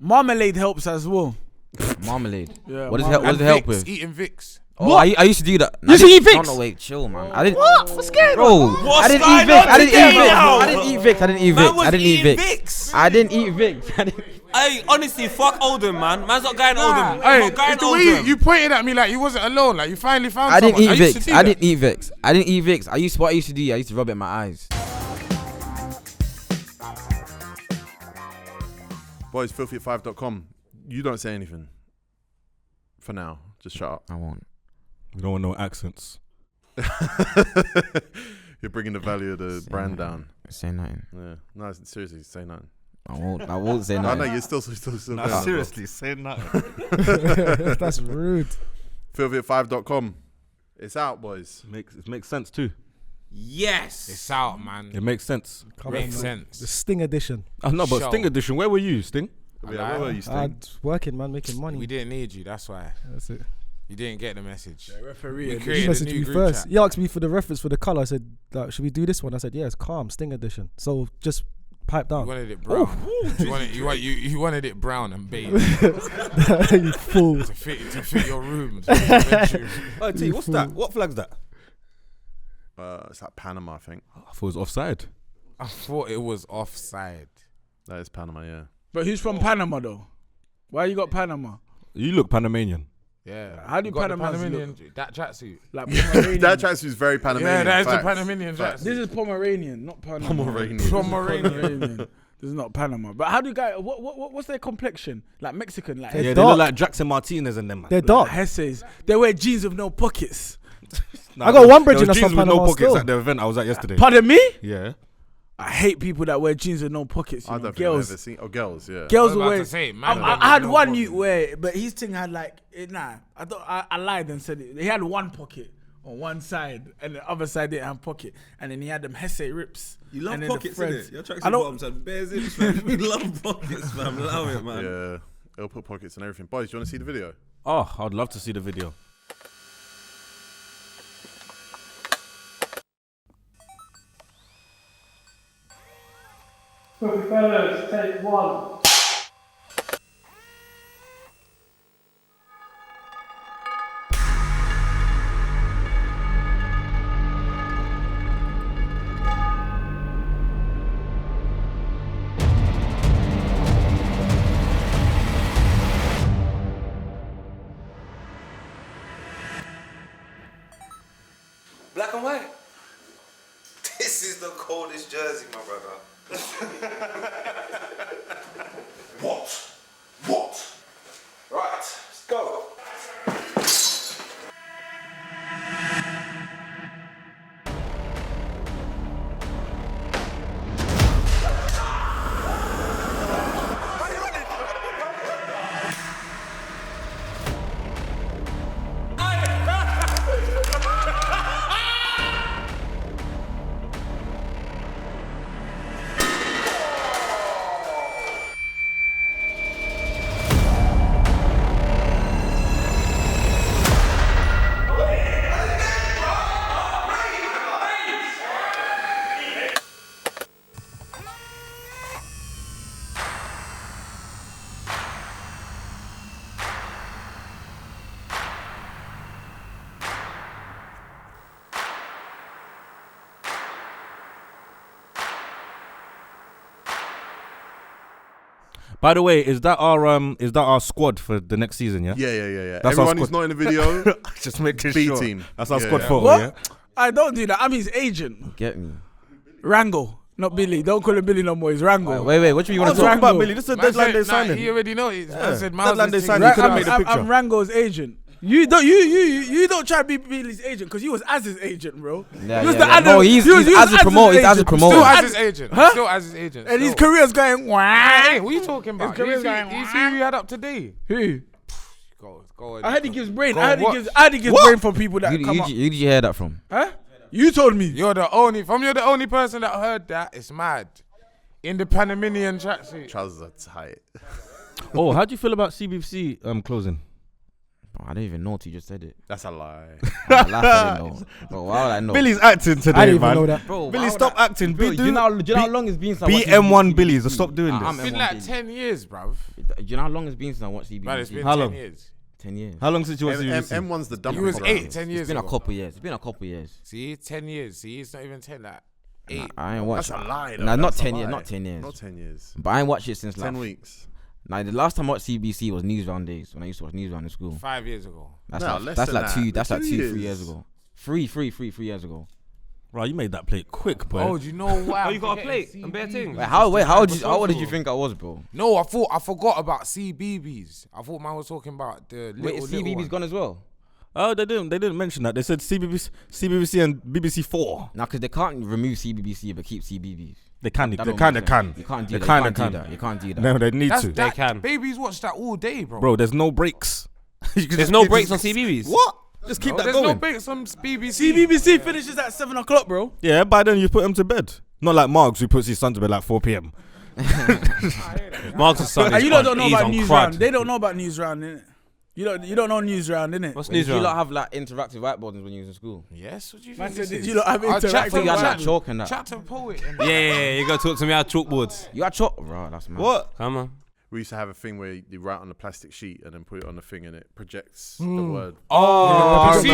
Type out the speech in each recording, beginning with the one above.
Marmalade helps as well. Marmalade. Yeah. What does it help with? Eating Vicks. Oh, I used to do that. You used to eat Vicks? No, wait, chill, man. I didn't. What? What's scared? Bro, I didn't eat Vicks. I didn't eat Vicks. I didn't eat Vicks. Hey, honestly, fuck Oldham, man. Man's not going Oldham. Hey, it's the way you pointed at me like you wasn't alone. Like you finally found I didn't someone. eat Vicks. I didn't eat Vicks. I didn't eat Vicks. What I used to do, I used to rub it in my eyes. Boys, filthyfive.com. You don't say anything. For now. Just shut up. I won't. We don't want no accents. You're bringing the value of the brand down. Say nothing. Yeah. No, seriously, say nothing. I won't say nothing. No, you're still Nah, seriously, say nothing. That's rude. Filthyfive.com. It's out, boys. It makes sense too. Yes. It's out, man. It makes sense. Makes sense. The Sting edition. Oh, no, but Show. Sting edition. Where were you, Sting? Yeah, where were you, Sting? Working, man, making money. We didn't need you. That's why. That's it. You didn't get the message. Referee. We He created a messaged new me group first. chat. He asked me for the reference for the colour. I said, like, should we do this one? I said, yeah, it's calm, Sting edition. So just pipe down. You wanted it brown. You wanted it brown and beige You fool. to fit your rooms. Oh, T, what's that? What flag's that? It's like Panama, I think. I thought it was offside. I thought it was offside. That is Panama, yeah. But who's from Panama though? Why you got Panama? You look Panamanian. Yeah. How do You got the Panamans Panamanian that tracksuit? Like Pomeranian. That tracksuit is very Panamanian. Yeah, that is the facts. Panamanian Facts. tracksuit. This is Pomeranian, not Panama. Pomeranian. Pomeranian. This is not Panama. But how do guys? What's their complexion? Like Mexican, like They're Yeah, they dark. look like Jackson Martinez and them, man. They're dark. Hesses. They wear jeans with no pockets. Nah, I got one there bridge was in jeans with no Panama pockets still. at the event I was at yesterday. Pardon me? Yeah. I hate people that wear jeans with no pockets. I You know, don't think I've girls. ever seen. Oh, girls, yeah. Girls I was will about wear. to say, man, I had one youth wear it, but his thing had like I lied and said it. He had one pocket on one side, and the other side didn't have pocket, and then he had them Hesse rips. You love and then the pockets, threads. innit? Your tracksuit I don't- bottoms have bare zips, fam. We love pockets, fam. Love it, man. Yeah. They'll put pockets and everything. Boys, do you want to see the video? Oh, I'd love to see the video. Fellas, take one. Black and white. This is the coldest jersey, my brother. What? Right, let's go. By the way, is that our squad for the next season? Yeah. Yeah. That's our Everyone who's squad. not in the video, Just making B sure. team. That's our Yeah. squad photo. What? Yeah. I don't do that. I'm his agent. Get me. Rango, not Billy. Don't call him Billy no more. He's Rango. Wait. What do you want to Talk talk about Rango. Billy. This is a Man deadline said, day nah, signing. he already knows. Man said, Miles Deadline day is signing. thinking- You could've made a picture. I'm Rango's agent. You don't try to be Billy's agent because you was Az's agent, bro. Yeah, You was yeah, the yeah. Adam- No, he's you was as a promoter. He's as a agent. promoter. Still as his agent. Huh? Still as his agent. And his still. career's going. Hey, Wah. what are you talking about? His career's going. You see who we had up today? Who? Go I heard he gives brain. Go I heard watch. he gives brain for people that Who come up. did you hear that from? Huh? You told me. You're the only person that heard that. It's mad. In the Panamanian tracksuit. trousers are tight. Oh, how do you feel about CBFC closing? I don't even know until you just said it. That's a lie. I laugh, I didn't know. Bro, why would I know? Billy's acting today, I didn't even man. know that. Bro, Billy, stop acting. Bro, do you know how long it's been since I watched BM1 CBBC? Billy's. Stop doing this. It's been like 10 years, bruv. Do you know how long it's been since I watched CBBC? Man, it's been How 10 long? years. 10 years. How long since you watched CBBC? M1's the dumb. You was program. 8, 10 It's years been a ago. couple years. It's been a couple years. See, 10 years. See, it's not even 10, like 8. I ain't watched That's a lie. Nah, not That's a 10 years. lie. Not 10 years. Not 10 years. But I ain't watched it since 10 like. weeks. Nah, the last time I watched CBC was Newsround days when I used to watch Newsround in school. 5 years ago. That's No, like less that's than like that. two. That's like 2 3 years years. ago. 3 years ago. Right, you made that plate quick, boy. Oh, do you know why? Oh, you got a plate and bare things. Wait, how old did you think I was, bro? No, I forgot about CBBS. I thought man was talking about the little, Wait, little CBB's one. gone as well. Oh, they didn't mention that. They said CBBC and BBC 4. Nah, because they can't remove CBBC but keep CBBS. They can. That They don't kind make of sense. can. You can't do They that. kinda You can't do can. that. You can't do that. No, they need to. That, can. Babies watch that all day, bro. Bro, there's no breaks. There's no breaks on CBBS. What? Just keep No, that there's going. no breaks on BBC. CBBC finishes at 7 o'clock, bro. Yeah, by then you put him to bed. Not like Marks who puts his son to bed like 4 p.m. Mark's son And is you lot don't know he's about on news crud. round. They don't know about news round, innit? You don't know news round, innit? What's Did news you round? lot have like interactive whiteboards when you was in school? Yes, what do you Man think? said, this did is? you lot have I'll chat interactive for You had like whiteboard? chalk and that. Chat to poet. And Yeah, you got to talk to me about chalkboards. You had chalk, right? That's mad. What? Come on. We used to have a thing where you write on a plastic sheet and then put it on the thing and it projects the word. Oh, we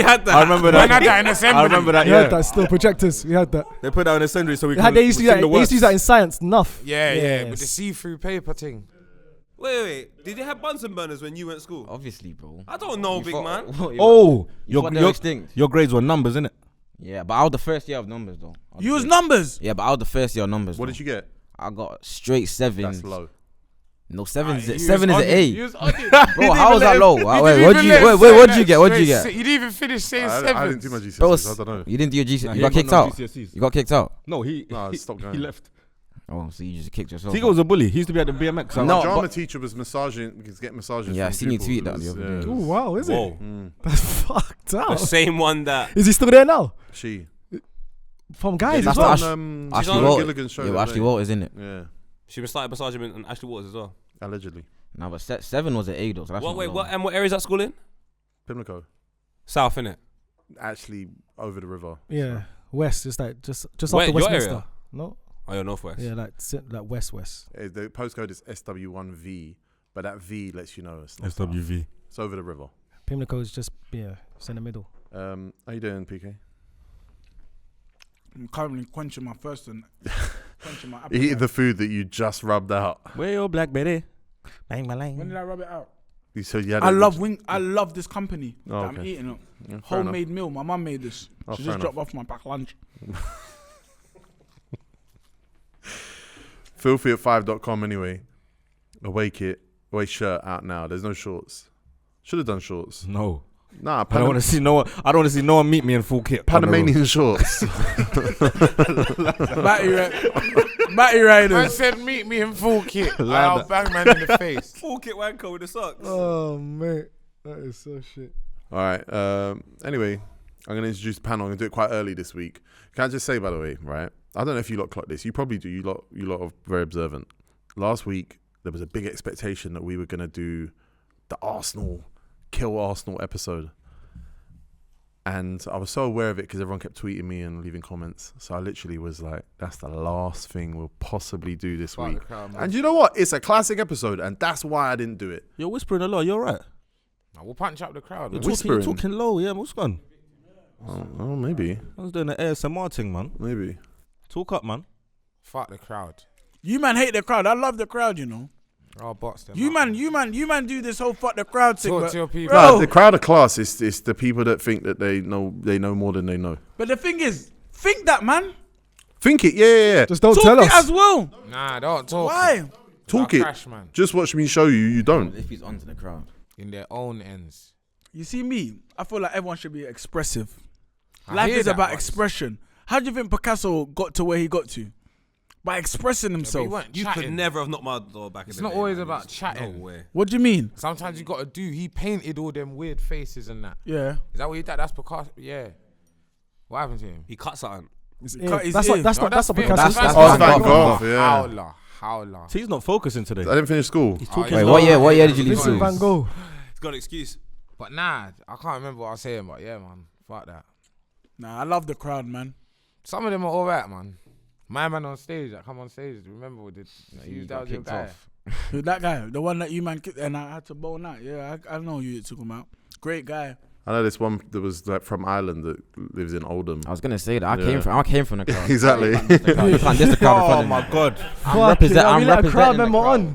had that. I remember Man that. had that in assembly. I remember that. We had Yeah. that still projectors. We had that. They put that in a sendary so we They can. used to use sing that. the They used to use that words. in science. Enough. Yeah, with Yes. the see-through paper thing. Wait. Did you have Bunsen burners when you went to school? Obviously, bro. I don't know, You big thought- man. Oh, You thought they were extinct. your grades were numbers, innit? Yeah, but I was the first year of numbers though. You was numbers. Yeah, but I was the first year of numbers. What though. did you get? I got straight 7s. That's low. No, 7's. You 7 was is on an it. 8. You was on it. Bro, how was that low? Wait, You what didn't did even you let get? him Wait, say what did that you get? What did you straight. get? You didn't even finish saying I 7. didn't do my GCSEs. Bro, I don't know. you didn't do your GCSEs. Nah, You he got ain't got kicked no out. GCSEs. You got kicked out. No, he Stop going. he left. Oh, so you just kicked yourself. Tigo was a bully. He used to be at the BMX. My No, drama but- teacher was massaging. Because get massages. Yeah, I from seen you pupils. tweet It that was, the other day. Oh wow, is Whoa. it? That's fucked The up. same one that. Is he still there now? She. From guys That's as well. the Ashley Ashley Walters. Gilligan's show. Yeah, that well, Ashley day. Walters, isn't it? Yeah, she was started massaging him and Ashley Waters as well. allegedly. Nah, but 7 was an 8 though. So that's not low. What area is that school in? Pimlico. South, innit? Actually, over the river. Yeah, west. It's like just Where, after your Westminster. area? No. Oh, you're Northwest. Yeah, like west. The postcode is SW1V, but that V lets you know it's not SWV. south. It's over the river. Pimlico is just it's in the middle. How you doing, PK? I'm currently quenching my thirst and quenching my Eating appetite. the food that you just rubbed out. Where your black Betty? Bang, bang, When bang. did I rub it out? You said you had. I love this company Oh, that I'm okay. eating. Yeah, fair enough. Homemade meal. My mum made this. Oh, She fair just dropped off my packed lunch. FILTHYFellaz.com anyway. Away shirt out now. There's no shorts. Should have done shorts. No. Nah, I don't want to see no one. I don't want to see no one meet me in full kit. on the road. Panamanian shorts. Batty Man Riders. said, meet me in full kit. I'll Loud. bang man in the face. Full kit wanko with the socks. Oh mate, that is so shit. All right. Anyway, I'm going to introduce the panel. I'm going to do it quite early this week. Can I just say, by the way, right? I don't know if you lot clock this. You probably do. You lot are very observant. Last week, there was a big expectation that we were going to do the Kill Arsenal episode. And I was so aware of it because everyone kept tweeting me and leaving comments. So I literally was like, that's the last thing we'll possibly do this week. And you know what? It's a classic episode, and that's why I didn't do it. You're whispering a lot. You're right. Nah, we'll punch up the crowd. You're Man. talking, you're talking low. Yeah, what's going? Oh, maybe. I was doing the ASMR thing, man. Maybe. Talk up, man. Fuck the crowd. You man hate the crowd. I love the crowd, you know. I'll box them. You up. man do this whole fuck the crowd thing. Talk But, to your people. Bro. Nah, the crowd of class is the people that think that they know more than they know. but the thing is, think that, man. Think it, yeah. Just don't Talk tell it us. as well. Nah, don't talk. Why? Talk I'll it. Crash, man. Just watch me show you. You don't. If he's onto the crowd. In their own ends. You see me, I feel like everyone should be expressive. I Life hear is that about much. expression. How do you think Picasso got to where he got to? By expressing But himself. you weren't You could chatting. never have knocked my door back. It's in the not day, always man. about It's chatting. No way. What do you mean? Sometimes you got to do. He painted all them weird faces and that. Yeah. Is that what he did? That's Picasso. Yeah. What happened to him? He cut something. cut his That's ear. not that's No, not that's not big. Picasso. That's Oh, Van Van Gogh. Gogh, yeah. Howler. He's not focusing today. I didn't finish school. He's talking Wait, low. what year did you leave Vincent school? Van Gogh. He's got an excuse. But nah, I can't remember what I was saying. But yeah, man, fuck that. Nah, I love the crowd, man. Some of them are alright, man. My man on stage, that come on stage. Remember we did? That was your guy. Who, that guy, the one that you man kicked and I had to bone out. Yeah, I know who you took him out. Great guy. I know this one that was like from Ireland that lives in Oldham. I was gonna say that I came from the crowd. Exactly. Oh my god. I'm representing crowd member on.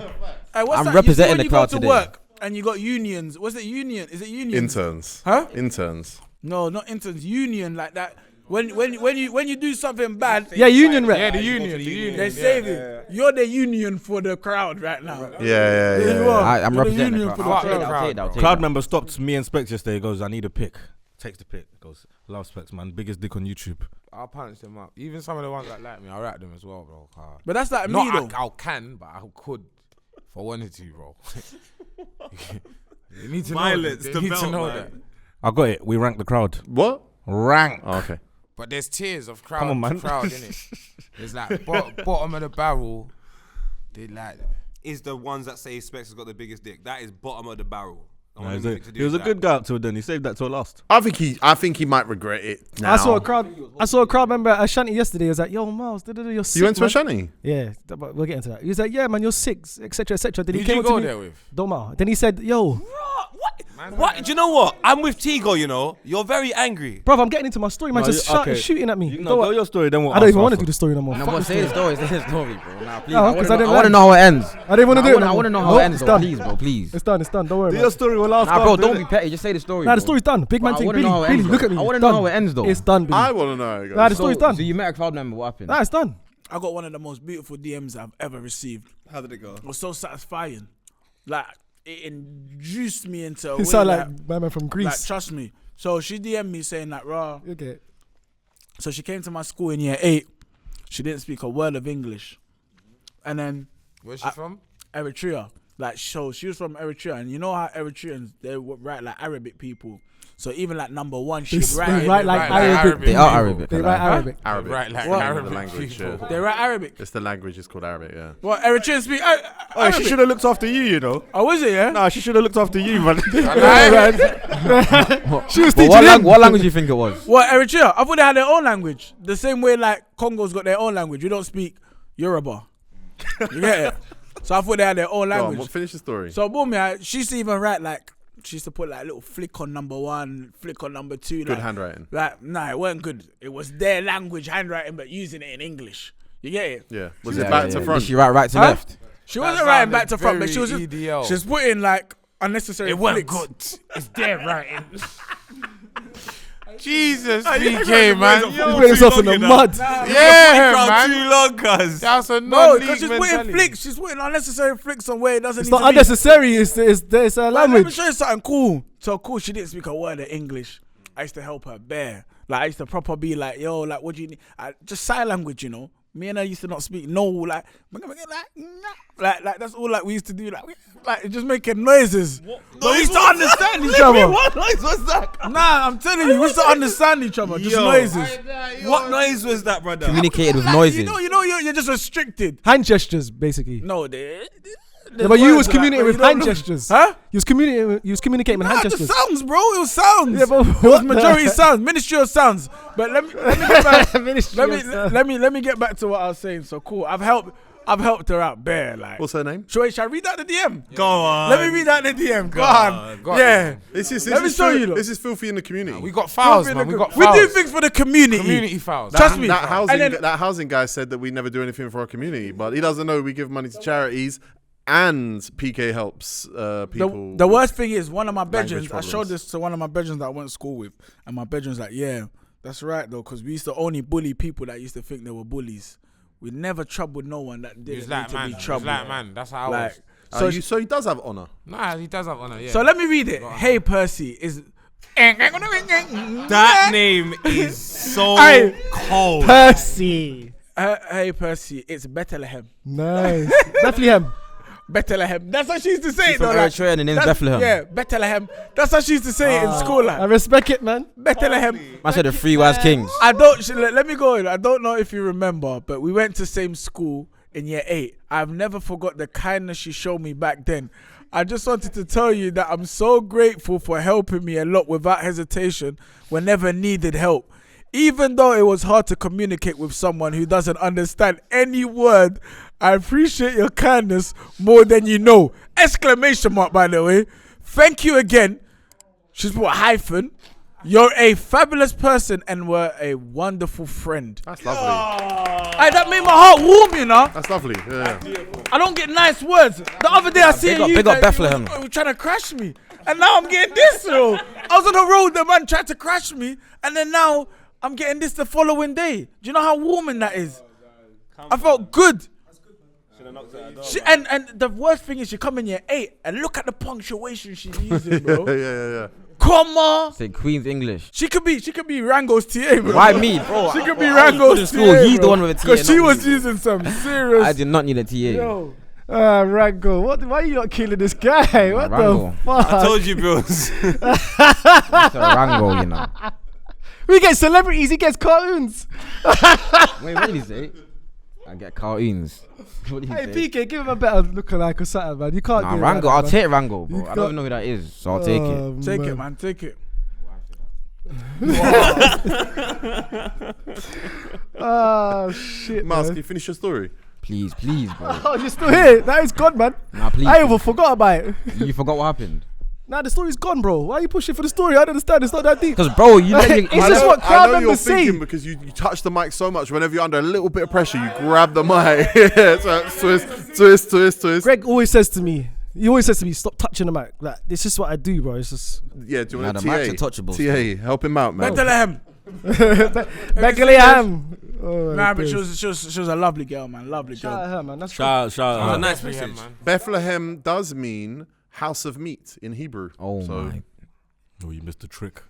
Hey, what's I'm that? representing the You crowd go to today. work and you got unions. What's it? Union? Is it unions? Interns. Huh? Interns. No, not interns. Union like that. When you do something bad, Yeah, union rep. Yeah, the union. they save it. You're the union for the crowd right now. Yeah. You are. I'm You're the representing union the for crowd. the crowd. I'll take Crowd that. member stopped me and Specs yesterday. He goes, I need a pick. Takes the pick. Goes, love Specs, man. Biggest dick on YouTube. I'll punch them up. Even some of the ones that like me, I'll rap them as well, bro. But that's like me Not though. I can, but I could if I wanted to, bro. You need to Violence, know. the They need to belt, know man. that. I got it. We rank the crowd. What? Rank. Oh, okay. But there's tiers of crowd. Come on, man. Crowd, innit? There's like bottom of the barrel. They like. Is the ones that say Specs has got the biggest dick. That is bottom of the barrel. I want He nothing to do was a with good guy up till then. He saved that till last. I think he might regret it now. I saw a crowd member at Ashanti yesterday. He was like, "Yo, Miles, you're sick." You went to man." Ashanti? Yeah, but we'll get into that. He was like, "Yeah, man, you're sick, etc., etc." Then Who he did came you up to go me. there with? Don't matter. Then he said, "Yo, What? Do you know what? I'm with Tigo, you know. You're very angry. bruv, I'm getting into my story, man. No, Just shooting at me. You Don't know, wa- go your story. Then we'll I don't even want to answer do the story no more. No, Fuck but this say the story. story. Say the story, bro. Nah, please. No, I 'cause wanna I didn't know learn. how it ends. I didn't want to do it. no I more. want to know how Nope, it ends, it's though. done. Please, bro. Please. It's done. Don't worry. Do man. your story. We'll ask. Nah, bro, after, don't innit? be petty. Just say the story. Nah, the bro. story's done. Big But man I thing. wanna know how it Billy, ends, look though. at me. I wanna It's know done. how it ends, though. It's done, Billy. I want to know. Nah, the story's done. So you met a crowd member. What happened? Nah, it's done. I got one of the most beautiful DMs I've ever received. How did it go? It was so satisfying. Like it induced me into a It way sound like, like my man from like Greece. trust me. So she DM'd me saying that raw. Okay. So she came to my school in year 8. She didn't speak a word of English. And then Where's she from? Eritrea. Like, so she was from Eritrea. And you know how Eritreans, they write like Arabic people. So even like number 1, she'd They write write like like Arabic. Arabic. They are Arabic. They write Arabic. Arabic. Right, like What? Arabic The language, people. yeah. They write Arabic. It's the language. It's called Arabic. Yeah. Well, Eritreans speak Oh, Arabic. she should have looked after you, you know. Oh, was it, yeah? Nah, she should have looked after you, man. She was But teaching him. what language do you think it was? Well, Eritrea, I thought they had their own language. The same way like Congo's got their own language. We don't speak Yoruba. You get it? So I thought they had their own Go on, language. finish the story. So boom, yeah, she used to even write like, she used to put like little flick on number 1, flick on number 2. Good like, handwriting. Like, nah, it wasn't good. It was their language handwriting, but using it in English. You get it? Yeah. Was Yeah, it back yeah, to yeah. front? Did she write right to Huh? left? She That wasn't writing sounded back to front, but she was very EDL. she was putting like unnecessary It wasn't flicks. good. It's their writing. Jesus, PK, man. You put yourself in the mud. Yeah, man. Too long, cuz. That's a No, non-league because she's putting mentality. flicks. She's putting unnecessary flicks on where it doesn't It's need not to be. unnecessary. It's a Like, let me language. show you something cool. So cool, she didn't speak a word of English. I used to help her bare. Like I used to proper be like, yo, like what do you need? Just sign language, you know. Me and her used to not speak no, like that's all like we used to do, like just making noises. But we used to understand each other. What noise was that? Nah, I'm telling you, we used to understand each other. Just Yo. noises. What noise was that, brother? Communicated with Like, noises. you know, you're just restricted. Hand gestures, basically. No, Yeah, but you was communicating with hand gestures. Huh? You was communicating with hand Nah, the gestures. sounds, bro. It was sounds. Yeah, but it was majority sounds, ministry of sounds. But let me get back. Ministry of sound. let me get back to what I was saying. So cool. I've helped her out bare. Like, What's her name? shall I read out the DM? Go on. Let me read out the DM. Go on. Go on. Yeah. Let me show you, look. This is filthy in the community. We got fouls, man. We got We fouls. do things for the community. Community fouls. Trust me. That And then- housing guy said that we never do anything for our community, but he doesn't know we give money to charities and PK helps people. The worst thing is one of my language bedrooms. I showed problems. this to one of my bedrooms that I went to school with, and my bedroom's like, yeah, that's right though, because we used to only bully people that used to think they were bullies. We never troubled no one that He's didn't need like, to man. be He's troubled. like, man. That's how I Like, was. So he does have honor. Nah, he does have honor, yeah. So let me read it. Hey Percy is. That name is so Aye. cold. Percy. Hey Percy, it's Bethlehem. Nice. Bethlehem. Bethlehem. That's how she used to say She's it. from though, like, Eritrea and the name's that's- Bethlehem. Yeah, Bethlehem. That's how she used to say it in school. I Like, respect it, man. Bethlehem. I said the three wise kings. I don't. Let me go in. I don't know if you remember, but we went to same school in year 8. I've never forgot the kindness she showed me back then. I just wanted to tell you that I'm so grateful for helping me a lot without hesitation whenever needed help. Even though it was hard to communicate with someone who doesn't understand any word, I appreciate your kindness more than you know. Exclamation mark, by the way. Thank you again. She's put hyphen. You're a fabulous person and were a wonderful friend. That's lovely. Hey, that made my heart warm, you know. That's lovely. Yeah. I don't get nice words. The other day I see you. Big up Bethlehem. You were trying to crash me. And now I'm getting this, bro. I was on the road, the man tried to crash me. And then now I'm getting this the following day. Do you know how warming that is? I felt good. And the worst thing is she come in here 8 and look at the punctuation she's using, bro. Yeah. Comma. Say Queen's English. She could be Rango's TA, bro. Why me, bro? She could be Rango's TA. He's the one with a TA. Because she not was me. using some serious. I did not need a TA. Yo. Rango, why are you not killing this guy? What Rango. the fuck? I told you, bros. It's a Rango, you know. We get celebrities, he gets cartoons. Wait, what did he say? I get cartoons. What did he Hey, say? PK, give him a better lookalike or something, man. You can't Nah, do Rango, that, I'll man. take Rango, bro. You I don't can't- even know who that is, so I'll take it. Take it, man. Take it. Oh, shit, Miles, man. can you finish your story? Please, bro. Oh, you're still here. That is gone, man. Nah, please. I even forgot about it. You forgot what happened? Nah, the story's gone, bro. Why are you pushing for the story? I don't understand. It's not that deep. Because, bro, you let you... It's just what I crowd know you're members say. thinking because you touch the mic so much. Whenever you're under a little bit of pressure, you grab the mic. Yeah, so twist. Greg always says to me, stop touching the mic. Like, this is what I do, bro. It's just... Yeah, do you want Nah, a the TA? mic's untouchable, TA, help him out, man. Bethlehem. Bethlehem. Oh, Nah, but days. she was a lovely girl, man. Lovely Shout out girl. her, man. That's Shout out. Nice message, man. Bethlehem does mean house of meat in Hebrew. Oh, my. Oh, you missed the trick.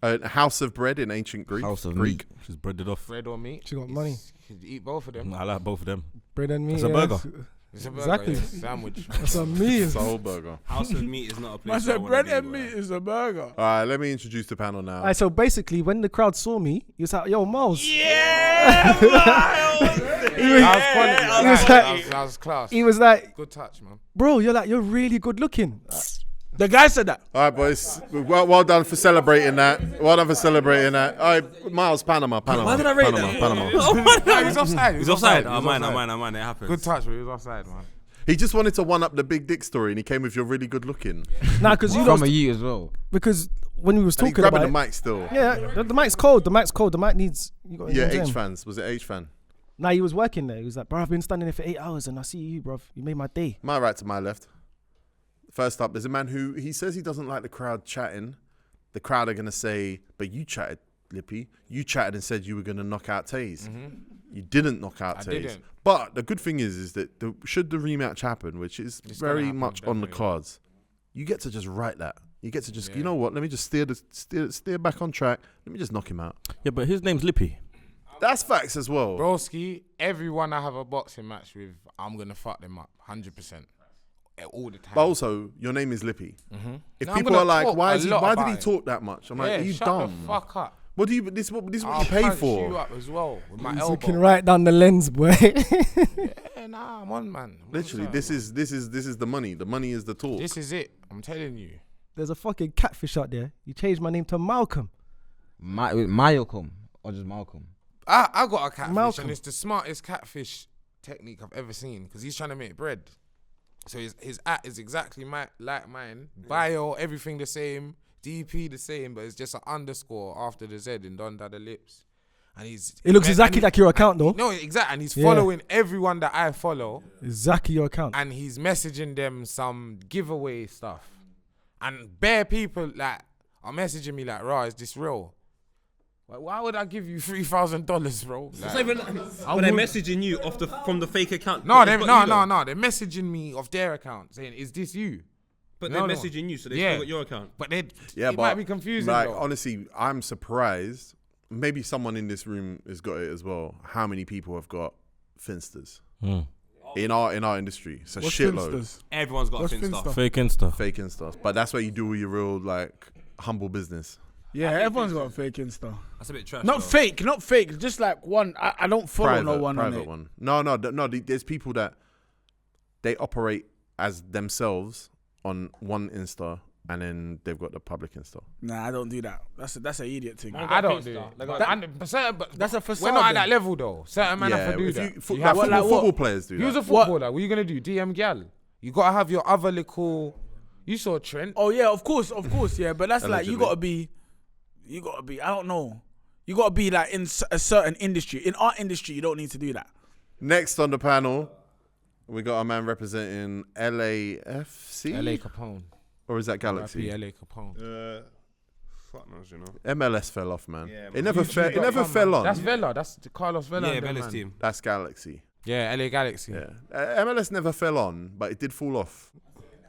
House of bread in ancient Greek. House of Greek. She's breaded off. Bread or meat? She got money. You could eat both of them. I like both of them. Bread and meat. It's a yeah. burger. It's a burger, Exactly. yeah, sandwich. That's what I mean. It's a whole burger. House of meat is not a place. I I said wanna bread be, and boy. meat is a burger. All right, let me introduce the panel now. Alright, so basically, when the crowd saw me, he was like, "Yo, Miles." Yeah, That was class. He was like, Good touch, man. "Bro, you're really good looking." The guy said that. All right, boys. Well done for celebrating that. Well done for celebrating that. All right, Miles, Panama. Why did I rate that? Panama. He's offside. He's offside. Oh, mine. It happens. Good touch, but he was offside, man. He just wanted to one up the big dick story, and he came with your really good looking. Nah, because you From know, a you as well. because when we was And he's talking grabbing about the mic still. yeah, the mic's cold. The mic needs. You got Yeah, you know what I'm H saying? fans. Was it H fan? Nah, he was working there. He was like, "Bro, I've been standing there for 8 hours, and I see you, bro. You made my day." My right to my left. First up, there's a man who he says he doesn't like the crowd chatting. The crowd are gonna say, "But you chatted, Lippy. You chatted and said you were gonna knock out Taze. You didn't knock out I Taze." didn't. But the good thing is that should the rematch happen, which is It's gonna very happen, much on the definitely. cards, you get to just write that. You get to just, you know what? Let me just steer back on track. Let me just knock him out. Yeah, but his name's Lippy. That's facts as well. Broski, everyone I have a boxing match with, I'm gonna fuck them up, 100%, all the time. But also, your name is Lippy. If No, I'm people gonna are like, talk why a did lot he about it. talk that much? I'm like, yeah, are you shut dumb? the fuck up. What do you? This is what I'll you pay punch for. you up as well with my He's elbow. looking right down the lens, boy. Yeah, nah, I'm on, man. Literally, this is the money. The money is the talk. This is it. I'm telling you. There's a fucking catfish out there. You changed my name to Malcolm. Malcolm or just Malcolm? I got a catfish, Malcolm. and it's the smartest catfish technique I've ever seen because he's trying to make bread. So his at is exactly like mine. Bio, everything the same. DP the same, but it's just an underscore after the Z and under the lips. And It looks exactly like your account, though. No, exactly. And he's Yeah. following everyone that I follow, Exactly your account. and he's messaging them some giveaway stuff. And bare people like are messaging me like, "Raw, is this real? Like, why would I give you $3,000, bro?" It's Like, not even, but they're messaging you from the fake account. no, It's they're, got you though. no. They're messaging me off their account saying, "Is this you?" But No, they're no. messaging you, so they Yeah. still got your account. But it but might be confusing. Like though. honestly, I'm surprised. Maybe someone in this room has got it as well. How many people have got Finsters in our industry? It's a What's shitload. Finsters? Everyone's got What's a Finsta. Finsta? Fake Insta. Fake and stuff. But that's where you do all your real like humble business. Yeah, everyone's got a fake Insta. That's a bit trash. Not though. fake. Just like one. I don't follow no one on private it. one. No. There's people that they operate as themselves on one Insta and then they've got the public Insta. Nah, I don't do that. That's an idiot thing. I don't do it. But That's a facade. we're not at then. that level though. Certain man have to do that. You Like have to- football players do If you was that. a footballer, what are you gonna do? DM gal. You gotta have your other little. You saw Trent. Oh yeah, of course, yeah. But that's like you Allegedly. gotta be. I don't know. You gotta be like in a certain industry. In our industry, you don't need to do that. Next on the panel, we got a man representing LAFC. LA Capone. Or is that Galaxy? LA Capone. Fuck knows, you know. MLS fell off, man. Yeah, it never fell on. That's Vela. That's Carlos Vela. Yeah, and them, Bella's man. team. That's Galaxy. Yeah, LA Galaxy. Yeah. MLS never fell on, but it did fall off.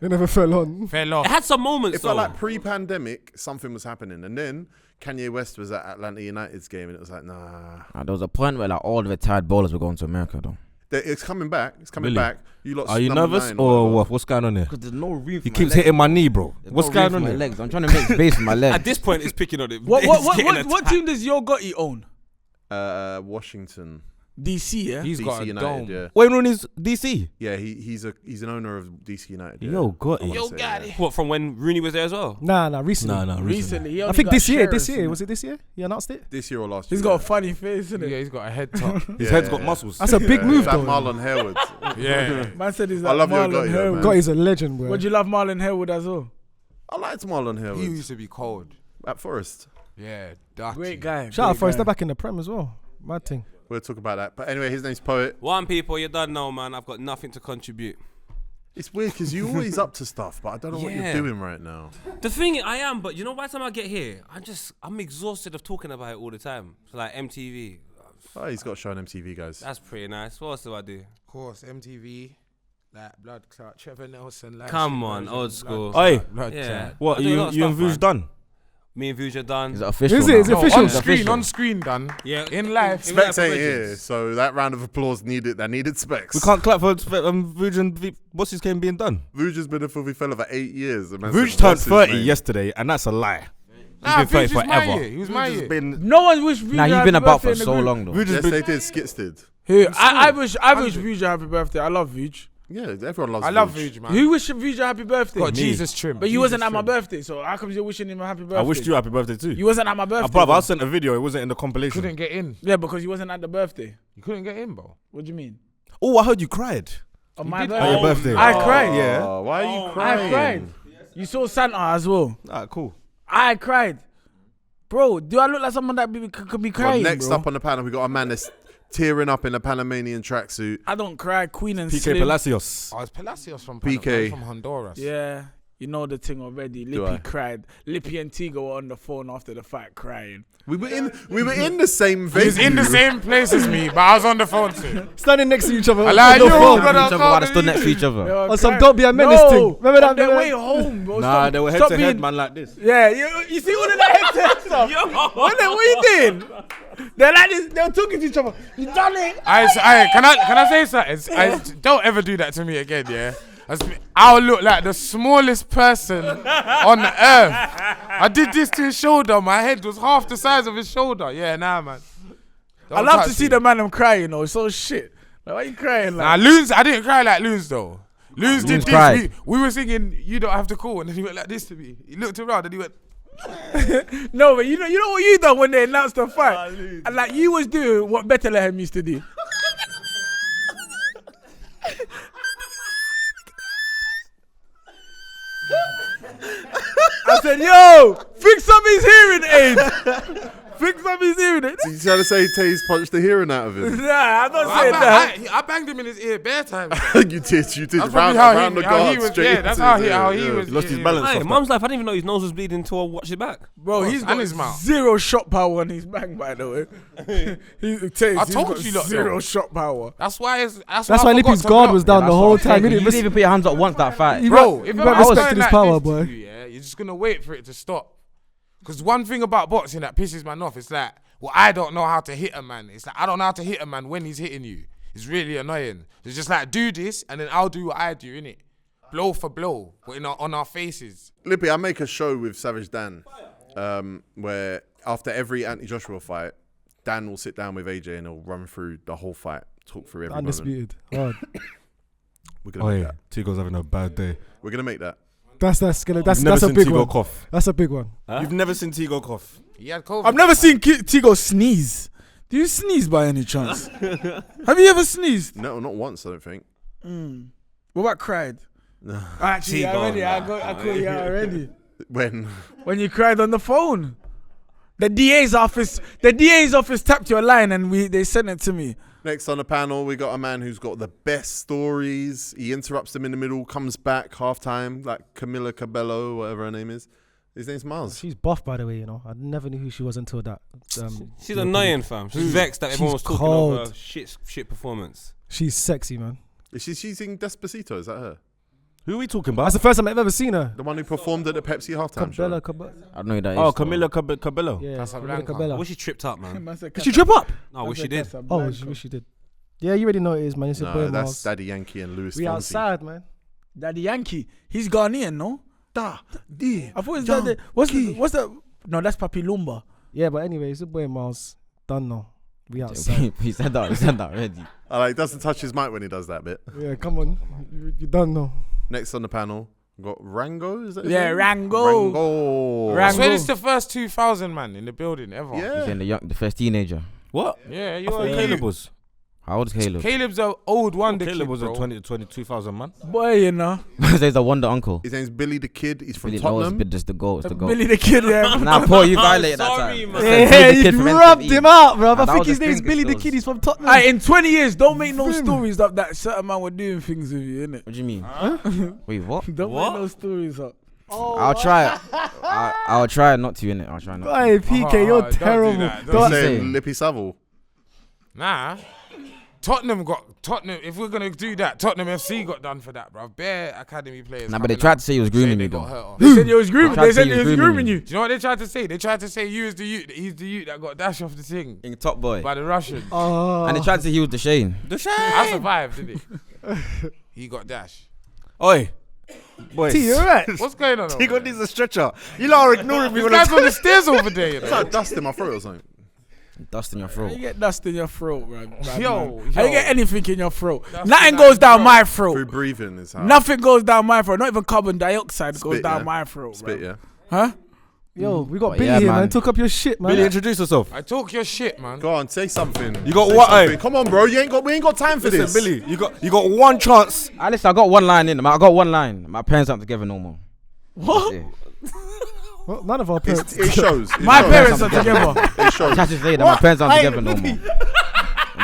They never fell on. Fell off. It had some moments It felt though. like pre-pandemic, something was happening. And then Kanye West was at Atlanta United's game and it was like, nah. There was a point where like all the retired bowlers were going to America though. It's coming back. It's coming Really? back. You lot Are you number nervous 9 or whatever. what's going on here? Because there's no room for He my keeps legs. hitting my knee, bro. There's What's no going room on for my here? legs. I'm trying to make space for my legs. At this point, it's picking on it. What team does Yo Gotti own? Washington. DC, yeah. He's DC got a United, dome. yeah. Wayne Rooney's DC. Yeah, he's an owner of DC United. Yeah. Yo, got I it. wanna Yo, say, got yeah. it. What, from when Rooney was there as well? Nah, recently. Nah, Recently, he I only think got this year. shares in Was it. it this year? He announced it. This year or last year. He's got a funny face, isn't Yeah, it? he's got a head top. His Yeah. head's got muscles. That's a big move, That though. Marlon Harewood. Yeah. Man said he's I like love Yo Marlon Gotti, though, Harewood. man. God, he's a legend, bro. Would you love Marlon Harewood as well? I liked Marlon He Harewood used to be cold. at Forest. Yeah, dirty. Great guy. Shout out great Forrest, guy. they're back in the Prem as well. Mad thing. We'll talk about that. But anyway, his name's Poet. One people, you don't know, man. I've got nothing to contribute. It's weird because you're always up to stuff, but I don't know what Yeah. you're doing right now. The thing I am, but you know, by the time I get here, I'm exhausted of talking about it all the time. So like MTV, Oh, he's got a show on MTV, guys. that's pretty nice. What else do I do? Of course, MTV. Like blood clot, Trevor Nelson. Like Come shit, on, blood old clot, school. Oi. blood Yeah. clot. What, I do a lot of you and stuff, Vuj man. done? Me and Vuj are done. Is it official? Is it? Is it now? official? On It's screen, official. on screen, done. Yeah. In life. Specs ain't here, so that round of applause needed. That needed Specs. We can't clap for Vuj and what's his game being done. Vuj has been a filthy fella for 8 years. The man Vuj said, turned "What's his 30 name?" yesterday, and that's a lie. Nah, He's been 30 Vuj was my forever. year. He was my Vuj has year. been. No one wished Vuj Nah, you've happy been about birthday for in the so group. long though. Vuj has Yes, been. they did. Skits did. Who? I wish Vuj a happy birthday. I love Vuj. Yeah, everyone loves I love Vuj. Vuj, man. Who wished Vuj a happy birthday? Got Jesus trim. But you Jesus wasn't at my trim. birthday, so how come you're wishing him a happy birthday? I wished you happy birthday too. You wasn't at my birthday. Brother, I bro. sent a video. It wasn't in the compilation. Couldn't get in. Yeah, because you wasn't at the birthday. You couldn't get in, bro. What do you mean? Oh, I heard you cried. On my did? On your birthday. birthday. I cried. Yeah. Oh, why are you I crying? cried. You saw Santa as well. Ah, cool. I cried. Bro, do I look like someone that could be Well, crying, next bro? up on the panel, we got a man that's tearing up in a Panamanian tracksuit. I don't cry. Queen and PK Slim. Palacios. Oh, it's Palacios from PK. Panama, from Honduras. Yeah, you know the thing already. Do I? Lippy cried. Lippy and Tigo were on the phone after the fight crying. We were in the same venue. He was in the same place as me, but I was on the phone too. Standing next to each other. I like on you, the phone. brother. Each other while they stood next to each other. They were On some crying. Don't Be a Menace no, thing. Remember that? On their Remember way that? home, bro. Nah, Stop- they were head stop to being- head, man, like this. Yeah, you see all of that head to head stuff? What you doing? They're like this. They're talking to each other. You done it? Can I say something? Don't ever do that to me again, yeah? I'll look like the smallest person on the earth. I did this to his shoulder. My head was half the size of his shoulder. Yeah, nah, man. I love to see the man I'm crying, though. So shit. Like, why you crying? Nah, Like, Loons, I didn't cry like Loons, though. Loons did Loons this. cried. We were singing You Don't Have to Call, and then he went like this to me. He looked around and he went, no, but you know what you done when they announced the fight? And like you was doing what Bethlehem used to do. I said, yo, fix up his hearing aid. Fix up his hearing aid. You trying to say Taze punched the hearing out of him? Nah, I'm not saying that. I banged him in his ear bare times. You did. That's Round, probably how round he, the how guard he was. straight Yeah, into that's his how he, ear, how yeah. he was. He lost his yeah. balance. Hey, off mum's life, I didn't even know his nose was bleeding until I watched it back. Bro, he's and got his mouth. zero shot power on his bang, by the way. He's told got you lot, zero though. shot power. That's why. That's That's why why I forgot Lippy's to guard block. was down the whole time. He You didn't didn't even put your hands up once that fight. Bro, if you I got was respect going his like power, this boy. to you, yeah, you're just gonna wait for it to stop. Because one thing about boxing that pisses man off is like, well, I don't know how to hit a man. It's like I don't know how to hit a man when he's hitting you. It's really annoying. It's just like do this and then I'll do what I do, innit? Blow for blow, but on our faces. Lippy, I make a show with Savage Dan, where after every anti-Joshua fight, Dan will sit down with AJ and he'll run through the whole fight, talk through every moment. Undisputed. Hard. We're gonna Oh make yeah, that. Tigo's having a bad day. We're gonna make that. That's You've never a seen big Tigo one. cough. That's a big one. You've never seen Tigo cough. He had COVID. I've never seen Tigo sneeze. Do you sneeze by any chance? Have you ever sneezed? No, not once. I don't think. What about cried? No. Actually, Tigo, already. I nah. call you out already. When You cried on the phone. The DA's office tapped your line and they sent it to me. next on the panel, we got a man who's got the best stories. He interrupts them in the middle, comes back halftime, like Camila Cabello, whatever her name is. His name's Miles. She's buff, by the way. You know, I never knew who she was until that. She's annoying, fam. She's vexed that everyone was talking cold. over her shit performance. She's sexy, man. She's in Despacito. Is that her? Who are we talking about? That's the first time I've ever seen her. The one who performed at the Pepsi halftime show. Cabello. I don't know who that is. Oh, though. Camila Cabello. Yeah, Casablanca. I Cabello. wish she tripped up, man. Did she trip up? No, I wish she did. Oh, I wish she did. Yeah, you already know it is, man. It's your boy No, that's Miles. Daddy Yankee and Louis We Fonsi. outside, man. Daddy Yankee. He's Ghanaian, no? Da, I thought it's Daddy. What's the? No, that's Papi Lumba. Yeah, but anyway, it's your boy Miles. Done now. We outside. He said that already. I like doesn't touch his mic when he does that bit. Yeah, come on. You done now. Next on the panel, we've got Rango. Is that his Yeah, name? Rango. I swear it's the first 2,000 man in the building ever. Yeah. He's in the first teenager. What? Yeah, I you're thought Caleb was. How old is Caleb? Caleb's an old wonder Caleb kid, was bro. a 22,000 man. Boy, you know. There's a wonder uncle. His name's Billy the Kid. He's from Really, no, Tottenham. it's just the goal. It's the goal. Billy the Kid, yeah. Nah, Paul, you violated that sorry, time. man. I said Yeah, Billy the Kid you from rubbed NTV. him out, bro. I That think was his the name's finger Billy the skills. Kid. He's from Tottenham. Aye, in 20 years, don't make no stories up that certain man were doing things with you, innit? What do you mean? Wait, what? Don't What? make no stories up. I'll try. I'll try not to, innit? I'll try not to. Hey, PK, you're don't do terrible. that. Don't Don't say say. Lippy Savile. Nah. Tottenham. If we're gonna do that, Tottenham FC got done for that, bro. Bare academy players. Nah, but they coming tried out to say he was saying grooming they me, got though. hurt off. They said you was grooming. tried They to said say you he was was grooming grooming you. you. Do you know what they tried to say? They tried to say you was the youth. He's the youth that got dash off the thing In top boy. by the Russians. And they tried to say he was the Shane. I survived, didn't he? He got dash. Oi. Boys. T, you're right. What's going on? He over got there? needs a stretcher. You lot are ignoring me This when guy's I'm on the stairs over there. You It's know? like dust in my throat or something. Dust in your How throat. you get dust in your throat, man? Yo, How you get anything in your throat? Dust Nothing in goes that down throat. my Through throat. breathing is how. Nothing goes down my throat. Not even carbon dioxide goes Spit, down yeah. my throat, Spit, bro. yeah. Huh? Yo, we got But Billy yeah, here, man. man. Took up your shit, man. Billy, introduce yourself. I talk your shit, man. Go on, say something. You got Say what, something. eh? Come on, bro. We ain't got time for Listen, this. Billy, you got one chance. Listen, I got one line in. I got one line. My parents aren't together no more. What? Yeah. Well, none of our parents. It shows. It My shows. parents are together. It shows. I just say that my parents aren't together no more.